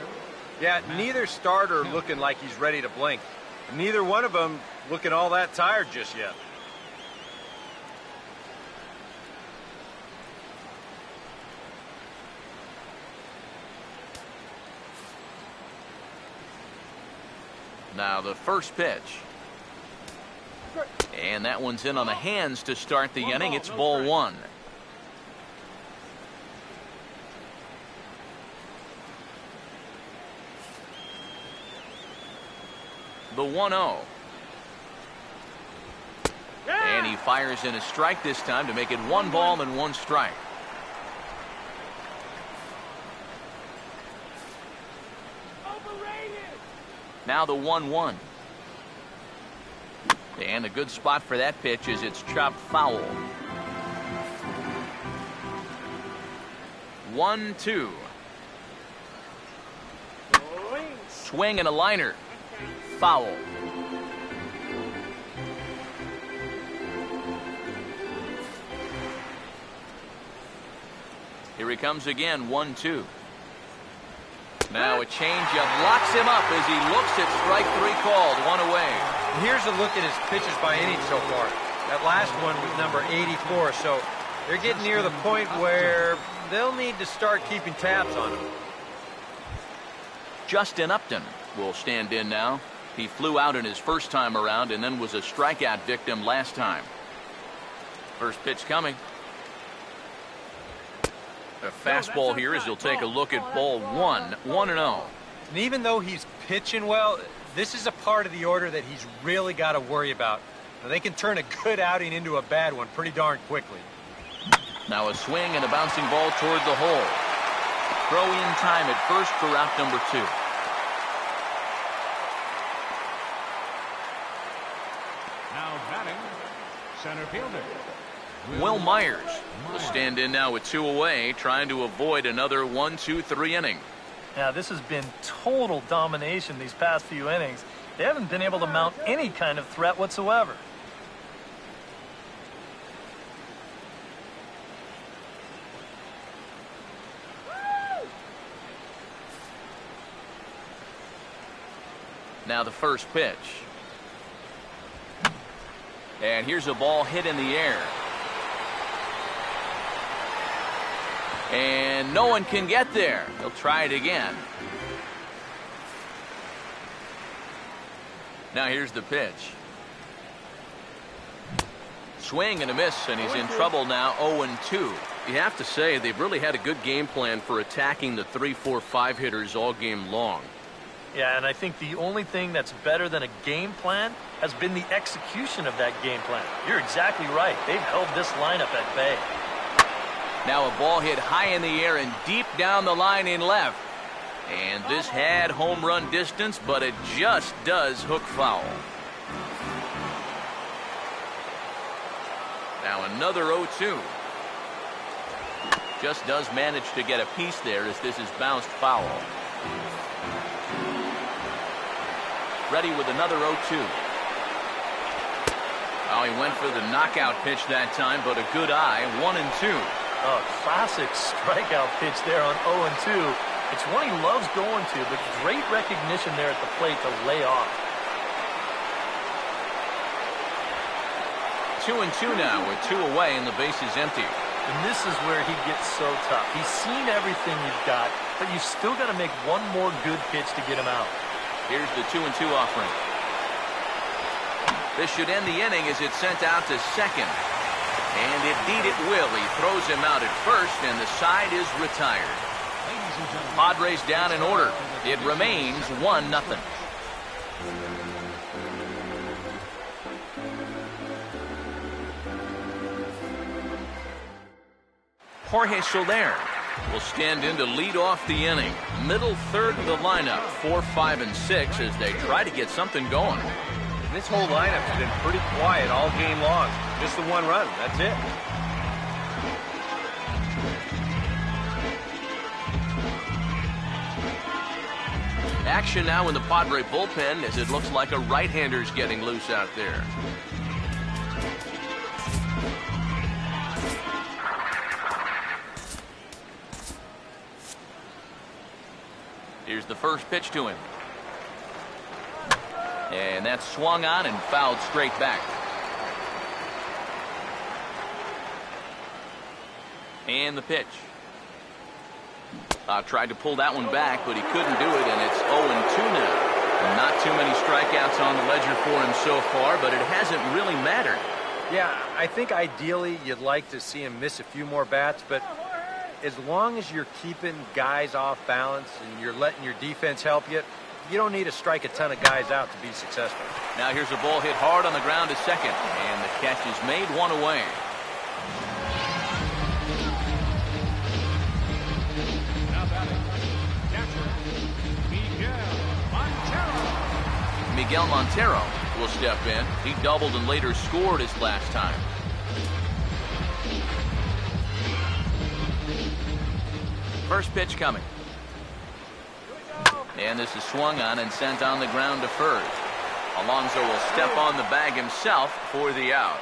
Yeah, neither starter looking like he's ready to blink. Neither one of them looking all that tired just yet. Now the first pitch. And that one's in on the hands to start the inning. It's ball one. The 1-0. And he fires in a strike this time to make it 1 ball and 1 strike. Now the 1-1. And a good spot for that pitch is it's chopped foul. 1-2. Swing and a liner. Foul. Here he comes again, 1-2. Now a changeup locks him up as he looks at strike three called, 1 away. Here's a look at his pitches by inning so far. That last one was number 84, so they're getting near the point where they'll need to start keeping tabs on him. Justin Upton will stand in now. He flew out in his first time around and then was a strikeout victim last time. First pitch coming. A fastball here as he'll take a look at ball one. 1-0. And even though he's pitching well, this is a part of the order that he's really got to worry about. Now, they can turn a good outing into a bad one pretty darn quickly. Now a swing and a bouncing ball toward the hole. Throw in time at first for out number 2. Now batting, center fielder. Will Myers will stand in now with 2 away, trying to avoid another 1-2-3 inning. Now, this has been total domination these past few innings. They haven't been able to mount any kind of threat whatsoever. Now the first pitch. And here's a ball hit in the air. And no one can get there. He'll try it again. Now here's the pitch. Swing and a miss, and he's in trouble now. 0-2. You have to say they've really had a good game plan for attacking the 3, 4, 5 hitters all game long. Yeah, and I think the only thing that's better than a game plan has been the execution of that game plan. You're exactly right. They've held this lineup at bay. Now a ball hit high in the air and deep down the line in left. And this had home run distance, but it just does hook foul. Now another 0-2. Just does manage to get a piece there as this is bounced foul. Ready with another 0-2. Oh, he went for the knockout pitch that time, but a good eye. 1-2. Oh, classic strikeout pitch there on 0-2. It's one he loves going to, but great recognition there at the plate to lay off. 2-2 now with 2 away and the base is empty. And this is where he gets so tough. He's seen everything you've got, but you've still got to make one more good pitch to get him out. Here's the 2-2 offering. This should end the inning as it's sent out to second. And indeed it will. He throws him out at first, and the side is retired. Padres down in order. It remains 1-0. Jorge Soler will stand in to lead off the inning. Middle third of the lineup, 4, 5, and 6 as they try to get something going. This whole lineup has been pretty quiet all game long. Just the one run. That's it. Action now in the Padre bullpen as it looks like a right-hander's getting loose out there. Here's the first pitch to him. And that's swung on and fouled straight back. And the pitch. Tried to pull that one back, but he couldn't do it, and it's 0-2 now. Not too many strikeouts on the ledger for him so far, but it hasn't really mattered. Yeah, I think ideally you'd like to see him miss a few more bats, but as long as you're keeping guys off balance and you're letting your defense help you, you don't need to strike a ton of guys out to be successful. Now here's a ball hit hard on the ground to second, and the catch is made, 1 away. Now batting, catcher, Miguel Montero will step in. He doubled and later scored his last time. First pitch coming. And this is swung on and sent on the ground to first. Alonso will step on the bag himself for the out.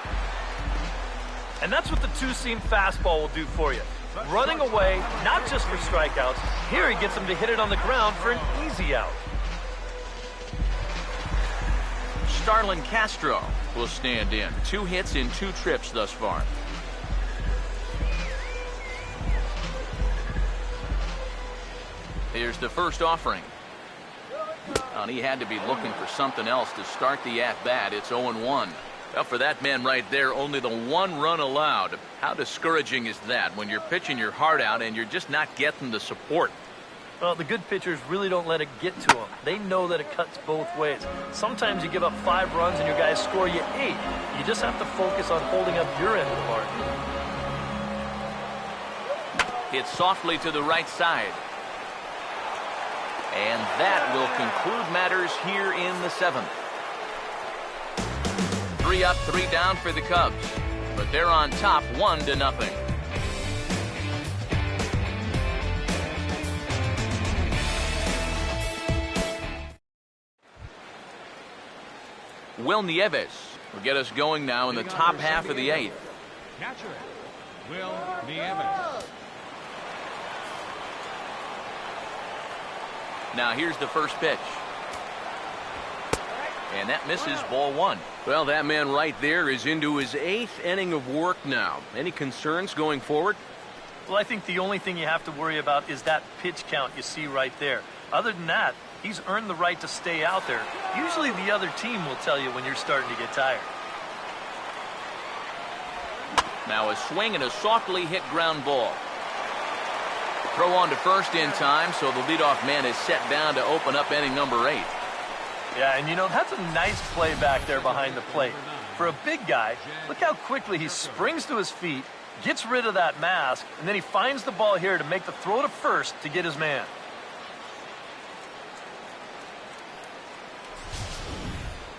And that's what the two-seam fastball will do for you. Running away, not just for strikeouts. Here he gets him to hit it on the ground for an easy out. Starlin Castro will stand in. 2 hits in 2 trips thus far. Here's the first offering. And he had to be looking for something else to start the at-bat. It's 0-1. Well, for that man right there, only the 1 run allowed. How discouraging is that when you're pitching your heart out and you're just not getting the support? Well, the good pitchers really don't let it get to them. They know that it cuts both ways. Sometimes you give up 5 runs and your guys score you 8. You just have to focus on holding up your end of the bargain. Hit softly to the right side. And that will conclude matters here in the 7th. 3 up, 3 down for the Cubs. But they're on top 1-0. Will Nieves will get us going now in the top half of the 8th. Catcher, Will Nieves. Now here's the first pitch. And that misses, ball 1. Well, that man right there is into his 8th inning of work now. Any concerns going forward? Well, I think the only thing you have to worry about is that pitch count you see right there. Other than that, he's earned the right to stay out there. Usually the other team will tell you when you're starting to get tired. Now a swing and a softly hit ground ball. Throw on to first in time, so the leadoff man is set down to open up inning number 8. Yeah, and you know, that's a nice play back there behind the plate. For a big guy, look how quickly he springs to his feet, gets rid of that mask, and then he finds the ball here to make the throw to first to get his man.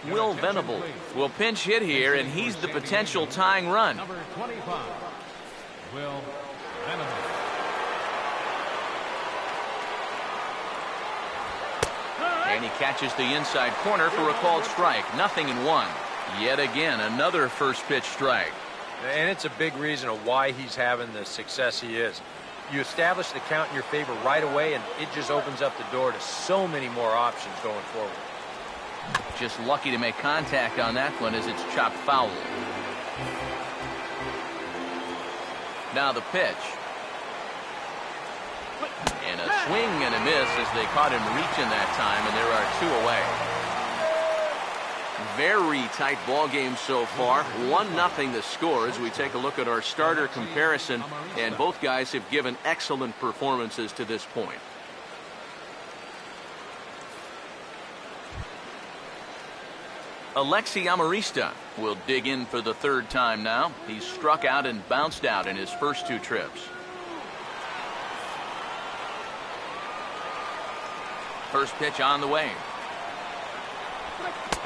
Will Venable will pinch hit here, and he's the potential tying run. Number 25, Will Venable. And he catches the inside corner for a called strike. 0-1. Yet again, another first pitch strike. And it's a big reason of why he's having the success he is. You establish the count in your favor right away, and it just opens up the door to so many more options going forward. Just lucky to make contact on that one as it's chopped foul. Now the pitch. And a swing and a miss as they caught him reaching that time, and there are 2 away. Very tight ball game so far. 1-0 the score as we take a look at our starter comparison, and both guys have given excellent performances to this point. Alexi Amarista will dig in for the 3rd time now. He's struck out and bounced out in his first 2 trips. First pitch on the way.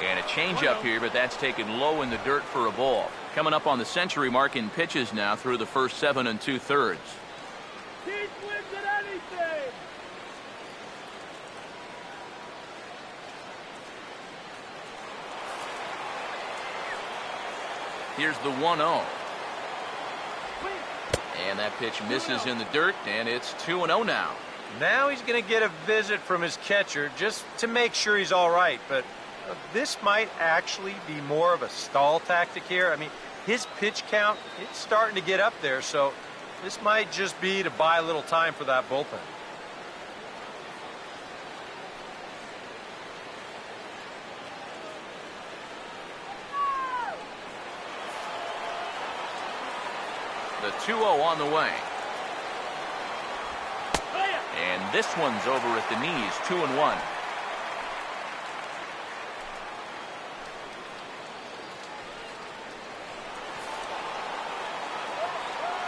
And a changeup here, but that's taken low in the dirt for a ball. Coming up on the century mark in pitches now through the first 7 2/3. Keith wins at anything. Here's the 1-0. And that pitch misses in the dirt, and it's 2-0 now. Now he's going to get a visit from his catcher just to make sure he's all right. But this might actually be more of a stall tactic here. I mean, his pitch count, it's starting to get up there, so this might just be to buy a little time for that bullpen. The 2-0 on the way. And this one's over at the knees, 2-1.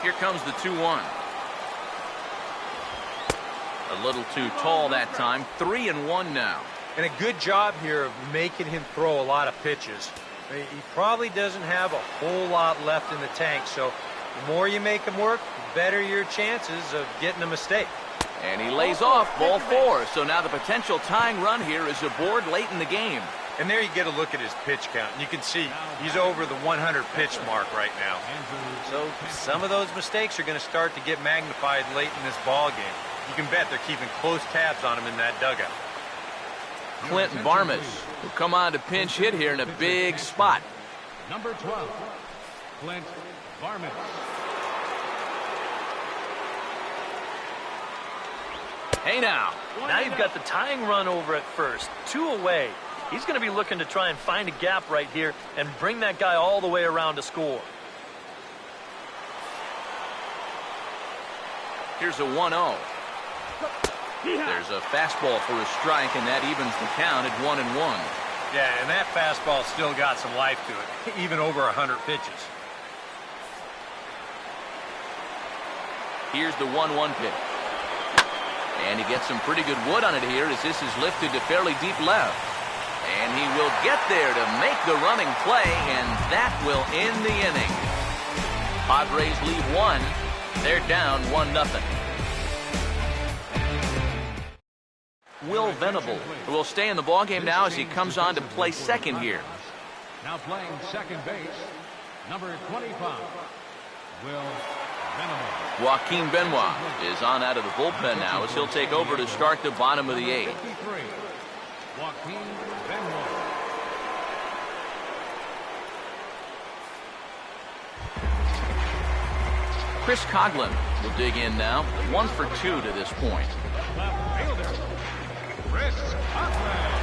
Here comes the 2-1. A little too tall that time. 3-1 now. And a good job here of making him throw a lot of pitches. I mean, he probably doesn't have a whole lot left in the tank, so the more you make him work, the better your chances of getting a mistake. And he lays off, ball 4. So now the potential tying run here is aboard late in the game. And there you get a look at his pitch count. And you can see he's over the 100 pitch mark right now. So some of those mistakes are going to start to get magnified late in this ball game. You can bet they're keeping close tabs on him in that dugout. Clint Varmus will come on to pinch hit here in a big spot. Number 12, Clint Varmus. Hey now. Now you've got the tying run over at first. 2 away. He's going to be looking to try and find a gap right here and bring that guy all the way around to score. Here's a 1-0. There's a fastball for a strike, and that evens the count at 1-1. Yeah, and that fastball still got some life to it, even over 100 pitches. Here's the 1-1 pitch. And he gets some pretty good wood on it here as this is lifted to fairly deep left. And he will get there to make the running play, and that will end the inning. Padres lead 1. They're down 1-0. Will Venable will stay in the ballgame now as he comes on to play second here. Now playing second base, number 25, Will Venable. Joaquin Benoit is on out of the bullpen now as he'll take over to start the bottom of the 8th. 53, Joaquin Benoit. Chris Coughlin will dig in now. 1 for 2 to this point. Left fielder, Chris Coughlin.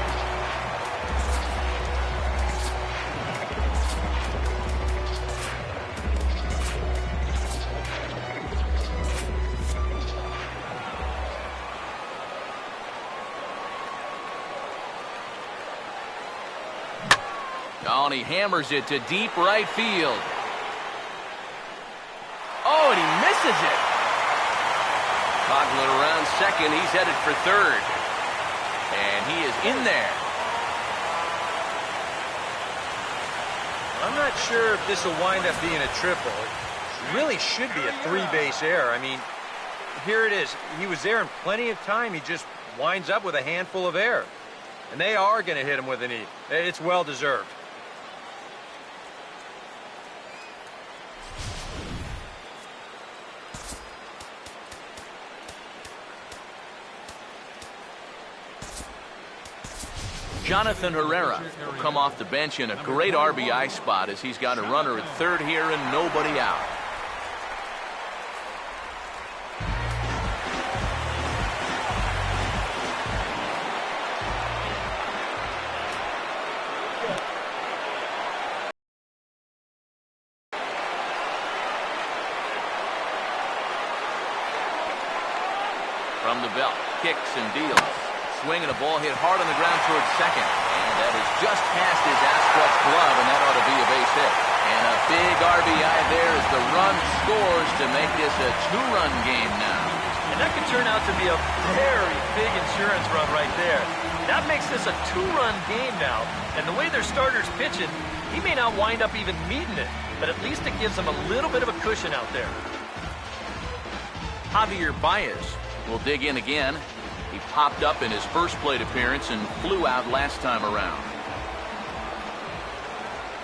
Oh, and he hammers it to deep right field. Oh, and he misses it. Coughlin around second. He's headed for third. And he is in there. I'm not sure if this will wind up being a triple. It really should be a 3-base error. I mean, here it is. He was there in plenty of time. He just winds up with a handful of error. And they are going to hit him with an E. It's well-deserved. Jonathan Herrera will come off the bench in a great RBI spot as he's got a runner at third here and nobody out. From the belt, kicks and deals. Swing and a ball hit hard on the ground towards second. And that is just past his outstretched glove, and that ought to be a base hit. And a big RBI there as the run scores to make this a 2-run game now. And that could turn out to be a very big insurance run right there. That makes this a 2-run game now. And the way their starter's pitching, he may not wind up even meeting it. But at least it gives him a little bit of a cushion out there. Javier Baez will dig in again. He popped up in his first plate appearance and flew out last time around.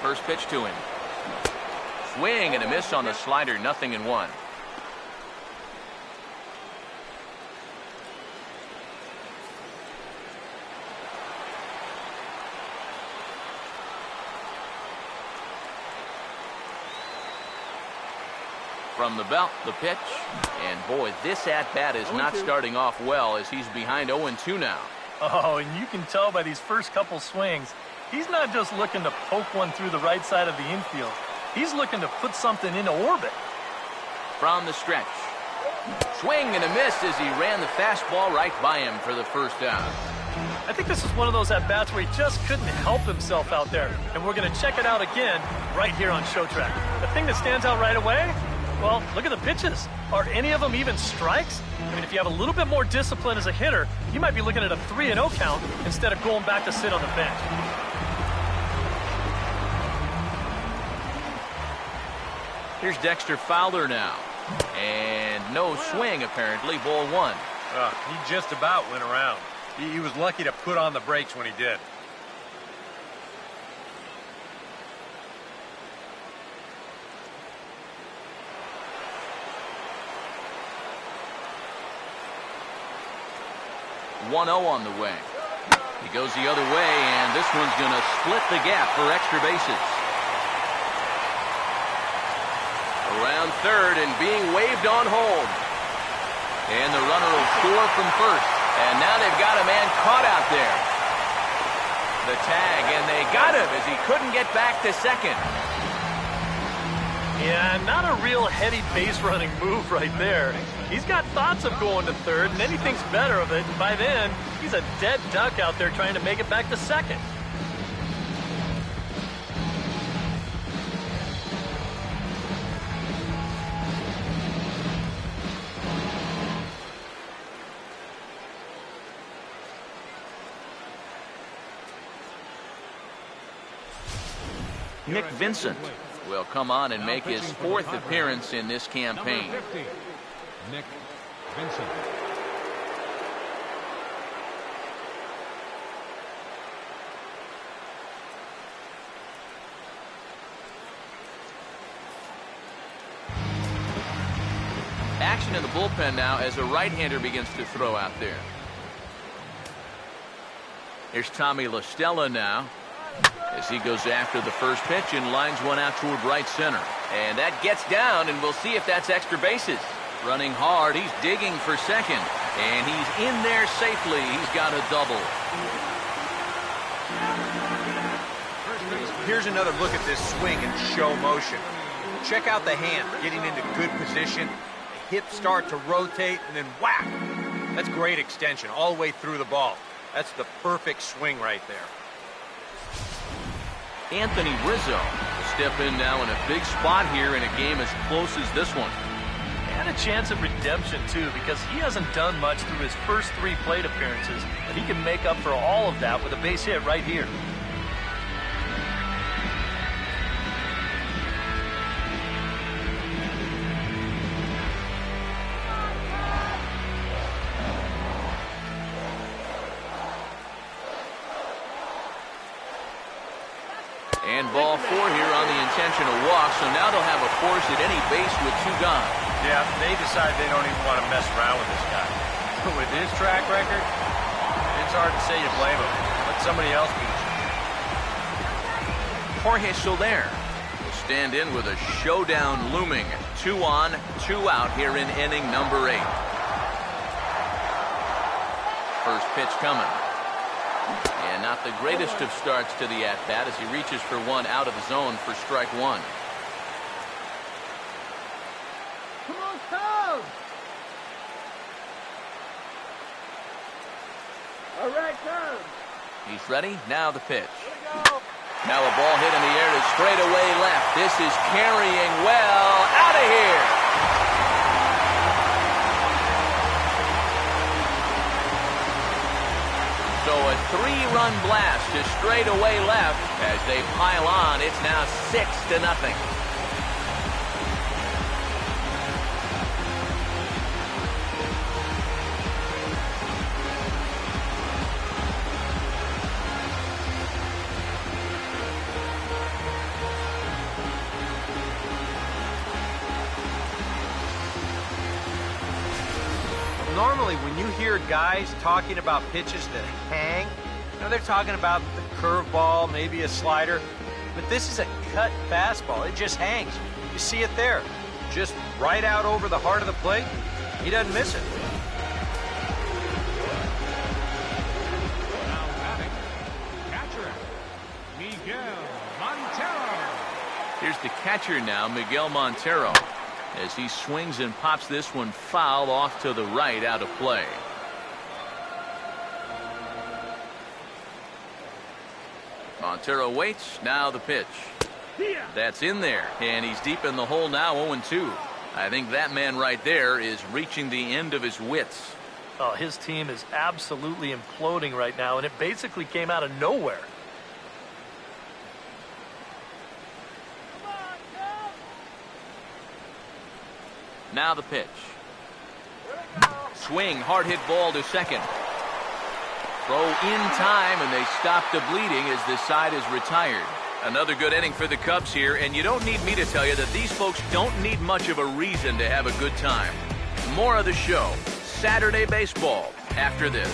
First pitch to him. Swing and a miss on the slider, 0-1. From the belt, the pitch. And boy, this at-bat is not starting off well as he's behind 0-2 now. Oh, and you can tell by these first couple swings, he's not just looking to poke one through the right side of the infield. He's looking to put something into orbit. From the stretch. Swing and a miss as he ran the fastball right by him for the first out. I think this is one of those at-bats where he just couldn't help himself out there. And we're going to check it out again right here on Show Track. The thing that stands out right away, well, look at the pitches. Are any of them even strikes? I mean, if you have a little bit more discipline as a hitter, you might be looking at a 3-0 count instead of going back to sit on the bench. Here's Dexter Fowler now. And no swing, apparently. Ball 1. He just about went around. He was lucky to put on the brakes when he did. .1-0 on the way. He goes the other way, and this one's going to split the gap for extra bases. Around third and being waved on home. And the runner will score from first. And now they've got a man caught out there. The tag, and they got him as he couldn't get back to second. Yeah, not a real heady base running move right there. He's got thoughts of going to third, and then he thinks better of it. And by then, he's a dead duck out there trying to make it back to second. Nick Vincent will come on and make his fourth appearance in this campaign. Number 50, Nick Vincent. Action in the bullpen now as a right-hander begins to throw out there. Here's Tommy La Stella now as he goes after the first pitch and lines one out toward right center. And that gets down, and we'll see if that's extra bases. Running hard, he's digging for second, and he's in there safely. He's got a double. Here's another look at this swing in show motion. Check out the hand getting into good position. The hips start to rotate, and then whack. That's great extension all the way through the ball. That's the perfect swing right there. Anthony Rizzo will step in now in a big spot here in a game as close as this one. And a chance of redemption, too, because he hasn't done much through his first 3 plate appearances, but he can make up for all of that with a base hit right here. And ball 4 here on the intentional walk, so now they'll have a force at any base with 2 gone. Yeah, they decide they don't even want to mess around with this guy. With his track record, it's hard to say you blame him. Let somebody else beat you. Jorge Soler will stand in with a showdown looming. 2 on, 2 out here in inning number 8. First pitch coming. And not the greatest of starts to the at-bat as he reaches for one out of the zone for strike 1. Come on, Cubs! All right, Cubs. He's ready. Now the pitch. Now a ball hit in the air to straightaway left. This is carrying well. Out of here. So a 3-run blast to straightaway left as they pile on. It's now 6-0. Normally, when you hear guys talking about pitches that hang, they're talking about the curveball, maybe a slider, but this is a cut fastball. It just hangs. You see it there, just right out over the heart of the plate. He doesn't miss it. Now batting, catcher, Miguel Montero. Here's the catcher now, Miguel Montero, as he swings and pops this one foul off to the right, out of play. Montero waits. Now the pitch. That's in there, and he's deep in the hole now, 0-2. I think that man right there is reaching the end of his wits. Oh, his team is absolutely imploding right now, and it basically came out of nowhere. Now the pitch. Swing, hard hit ball to second. Throw in time, and they stop the bleeding as this side is retired. Another good inning for the Cubs here, and you don't need me to tell you that these folks don't need much of a reason to have a good time. More of the show, Saturday Baseball, after this.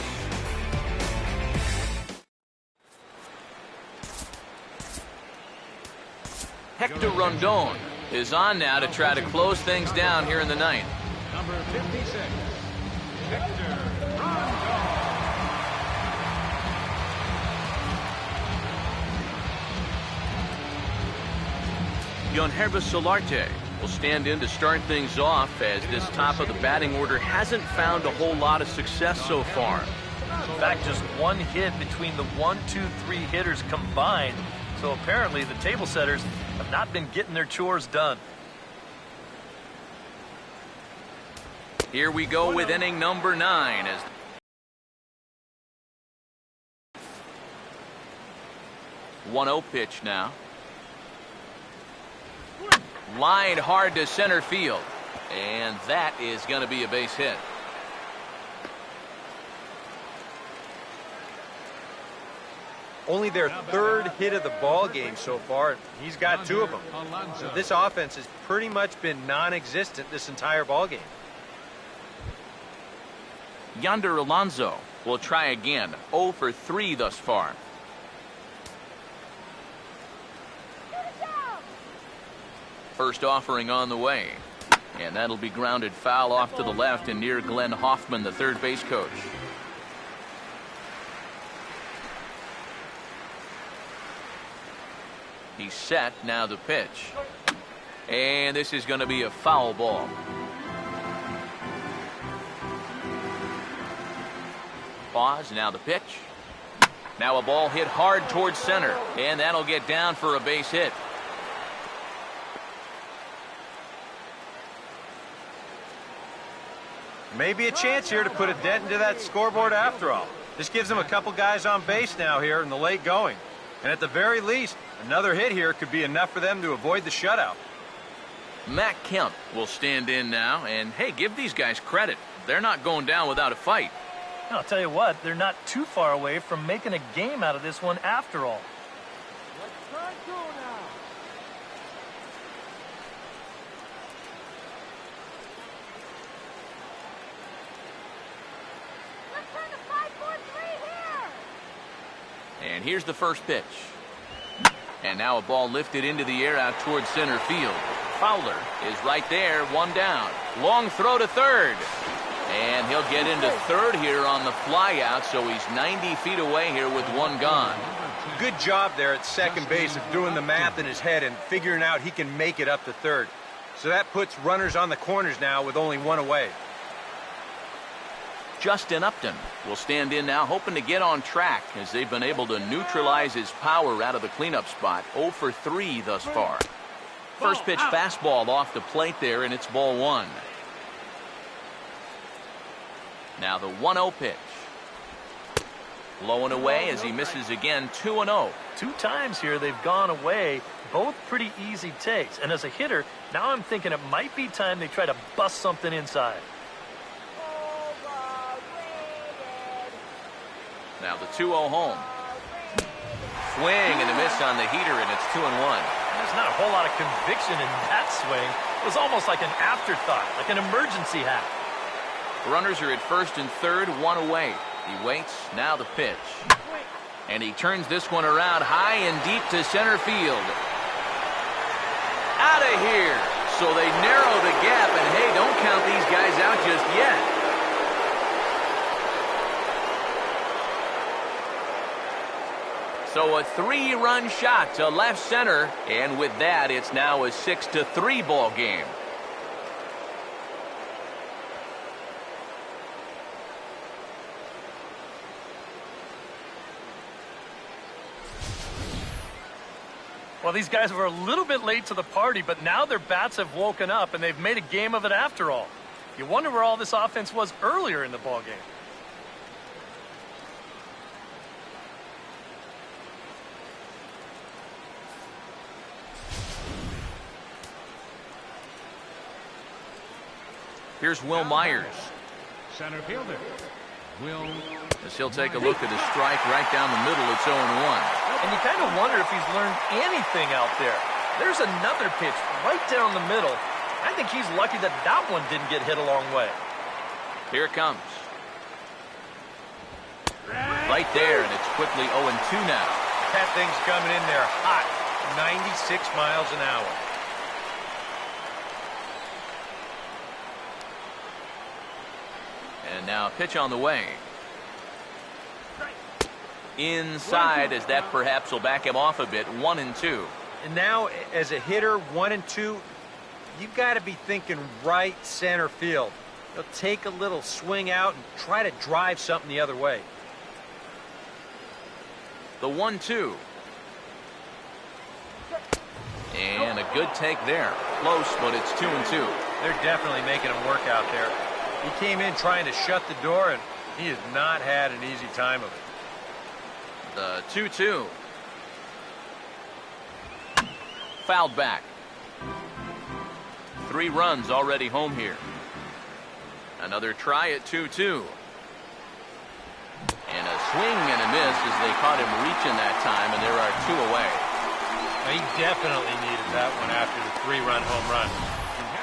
Hector Rondon is on now to try to close things down here in the ninth. Number 56, Victor Rondo. Yonhervis Solarte will stand in to start things off, as this top of the batting order hasn't found a whole lot of success so far. In fact, just one hit between the 1, 2, 3 hitters combined. So apparently the table setters have not been getting their chores done. Here we go with inning number 9 as 1-0 pitch now. Lined hard to center field, and that is going to be a base hit. Only their third hit of the ball game so far. He's got 2 of them. So this offense has pretty much been non-existent this entire ball game. Yonder Alonso will try again. 0 for 3 thus far. First offering on the way, and that'll be grounded foul off to the left and near Glenn Hoffman, the third base coach. He's set. Now the pitch, and this is going to be a foul ball. Pause. Now the pitch. Now a ball hit hard towards center, and that'll get down for a base hit. Maybe a chance here to put a dent into that scoreboard after all. This gives them a couple guys on base now here in the late going. And at the very least, another hit here could be enough for them to avoid the shutout. Matt Kemp will stand in now, and hey, give these guys credit. They're not going down without a fight. I'll tell you what, they're not too far away from making a game out of this one after all. Let's try two now. Let's run the 5-4-3 here. And here's the first pitch. And now a ball lifted into the air out towards center field. Fowler is right there, 1 down. Long throw to third. And he'll get into third here on the fly out, so he's 90 feet away here with 1 gone. Good job there at second base of doing the math in his head and figuring out he can make it up to third. So that puts runners on the corners now with only 1 away. Justin Upton will stand in now, hoping to get on track, as they've been able to neutralize his power out of the cleanup spot. 0 for 3 thus far. First pitch fastball off the plate there, and it's ball 1. Now the 1-0 pitch. Low and away as he misses again. 2-0. 2 times here they've gone away. Both pretty easy takes. And as a hitter, now I'm thinking it might be time they try to bust something inside. Now the 2-0 home. Swing and a miss on the heater, and it's 2-1. There's not a whole lot of conviction in that swing. It was almost like an afterthought, like an emergency hack. Runners are at first and third, 1 away. He waits. Now the pitch. And he turns this one around high and deep to center field. Out of here. So they narrow the gap, and hey, don't count these guys out just yet. So a 3-run shot to left center, and with that, it's now a 6-3 ball game. Well, these guys were a little bit late to the party, but now their bats have woken up, and they've made a game of it after all. You wonder where all this offense was earlier in the ballgame. Here's Will Myers. Center fielder, Will. As he'll take a look at a strike right down the middle. It's 0-1. And you kind of wonder if he's learned anything out there. There's another pitch right down the middle. I think he's lucky that that one didn't get hit a long way. Here it comes. Right there, and it's quickly 0-2 now. That thing's coming in there hot, 96 miles an hour. And now pitch on the way. Inside, as that perhaps will back him off a bit. 1-2. And now, as a hitter, 1-2, you've got to be thinking right center field. He'll take a little swing out and try to drive something the other way. The 1-2. And a good take there. Close, but it's 2-2. They're definitely making him work out there. He came in trying to shut the door, and he has not had an easy time of it. The 2-2. Fouled back. 3 runs already home here. Another try at 2-2. And a swing and a miss as they caught him reaching that time, and there are 2 away. Now, he definitely needed that one after the 3-run home run.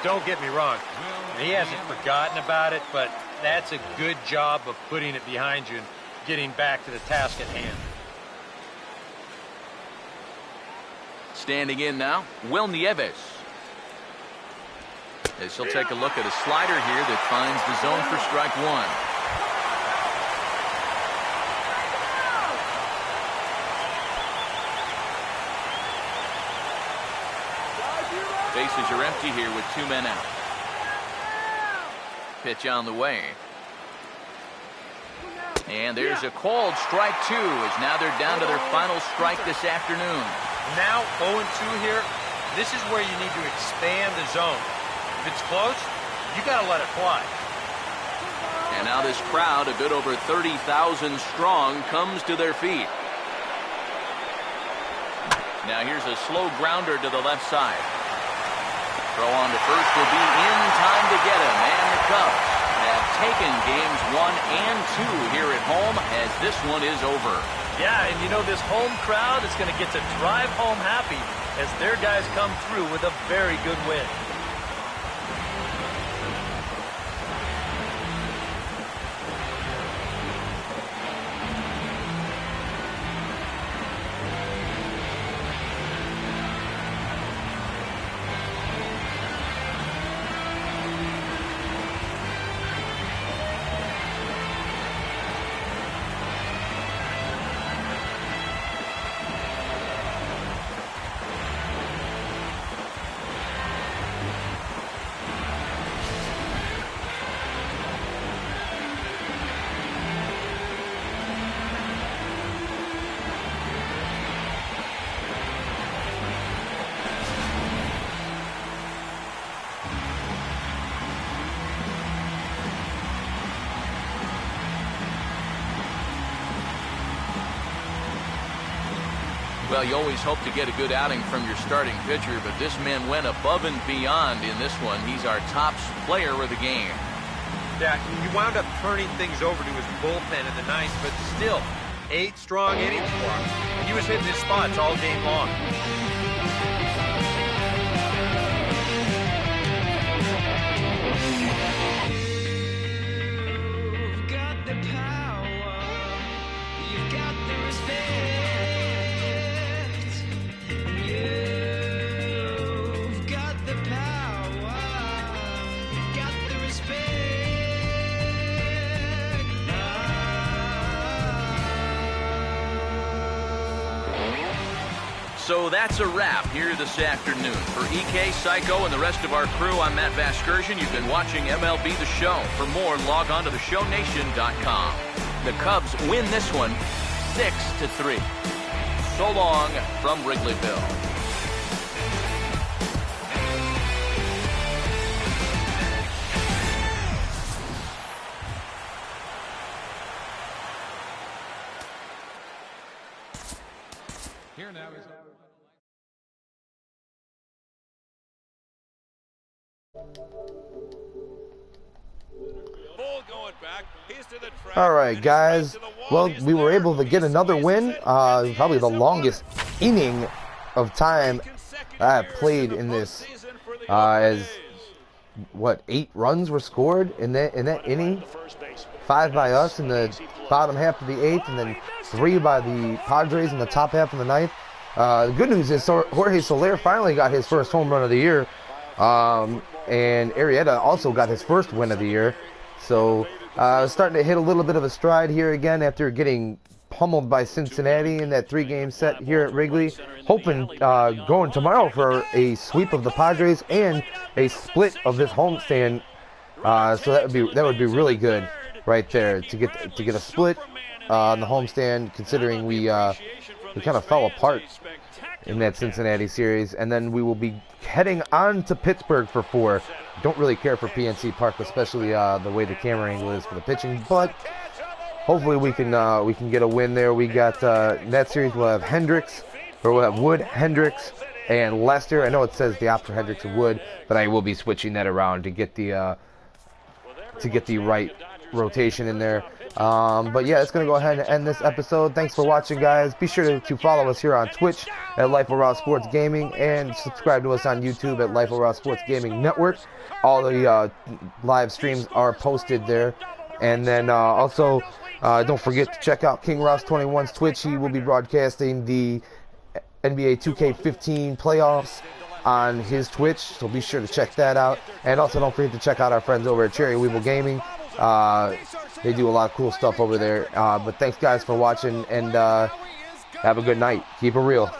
Don't get me wrong. He hasn't forgotten about it, but that's a good job of putting it behind you and getting back to the task at hand. Standing in now, Will Nieves. As he'll take a look at a slider here that finds the zone for strike 1. Bases are empty here with 2 men out. Pitch on the way. And there's a called strike 2 as now they're down to their final strike this afternoon. Now 0-2 here. This is where you need to expand the zone. If it's close, you got to let it fly. And now this crowd, a bit over 30,000 strong, comes to their feet. Now here's a slow grounder to the left side. Throw on to first will be in time to get him. And the Cubs have taken games 1 and 2 here at home as this one is over. Yeah, and you know this home crowd is going to get to drive home happy as their guys come through with a very good win. Well, you always hope to get a good outing from your starting pitcher, but this man went above and beyond in this one. He's our top player of the game. Yeah, he wound up turning things over to his bullpen in the ninth, but still, 8 strong innings for him. He was hitting his spots all game long. You've got the power, you've got the respect, you've got the power, you've got the respect. So that's a wrap here this afternoon. For EK, Psycho, and the rest of our crew, I'm Matt Vasgersian. You've been watching MLB The Show. For more, log on to theshownation.com. The Cubs win this one 6-3. So long from Wrigleyville. Here now is All right, guys. Well, we were able to get another win. Probably the longest inning of time I have played in this. As what, 8 runs were scored in that inning. 5 by us in the bottom half of the 8th, and then 3 by the Padres in the top half of the 9th. The good news is Jorge Soler finally got his first home run of the year. And Arrieta also got his first win of the year. So Starting to hit a little bit of a stride here again after getting pummeled by Cincinnati in that 3-game set here at Wrigley. Hoping going tomorrow for a sweep of the Padres and a split of this homestand. So that would be really good right there to get a split on the homestand, considering we kind of fell apart in that Cincinnati series, and then we will be heading on to Pittsburgh for 4. Don't really care for PNC Park, especially the way the camera angle is for the pitching, but hopefully we can get a win there. We got that series. We'll have Wood, Hendricks, and Lester. I know it says the option Hendricks and Wood, but I will be switching that around to get the right rotation in there. But yeah, it's going to go ahead and end this episode. Thanks for watching, guys. Be sure to follow us here on Twitch at Life of Raw Sports Gaming, and subscribe to us on YouTube at Life of Raw Sports Gaming Network. All the live streams are posted there. And then also, don't forget to check out King Ross 21's Twitch. He will be broadcasting the NBA 2K15 playoffs on his Twitch, so be sure to check that out. And also don't forget to check out our friends over at Cherry Weevil Gaming. They do a lot of cool stuff over there. But thanks, guys, for watching, and have a good night. Keep it real.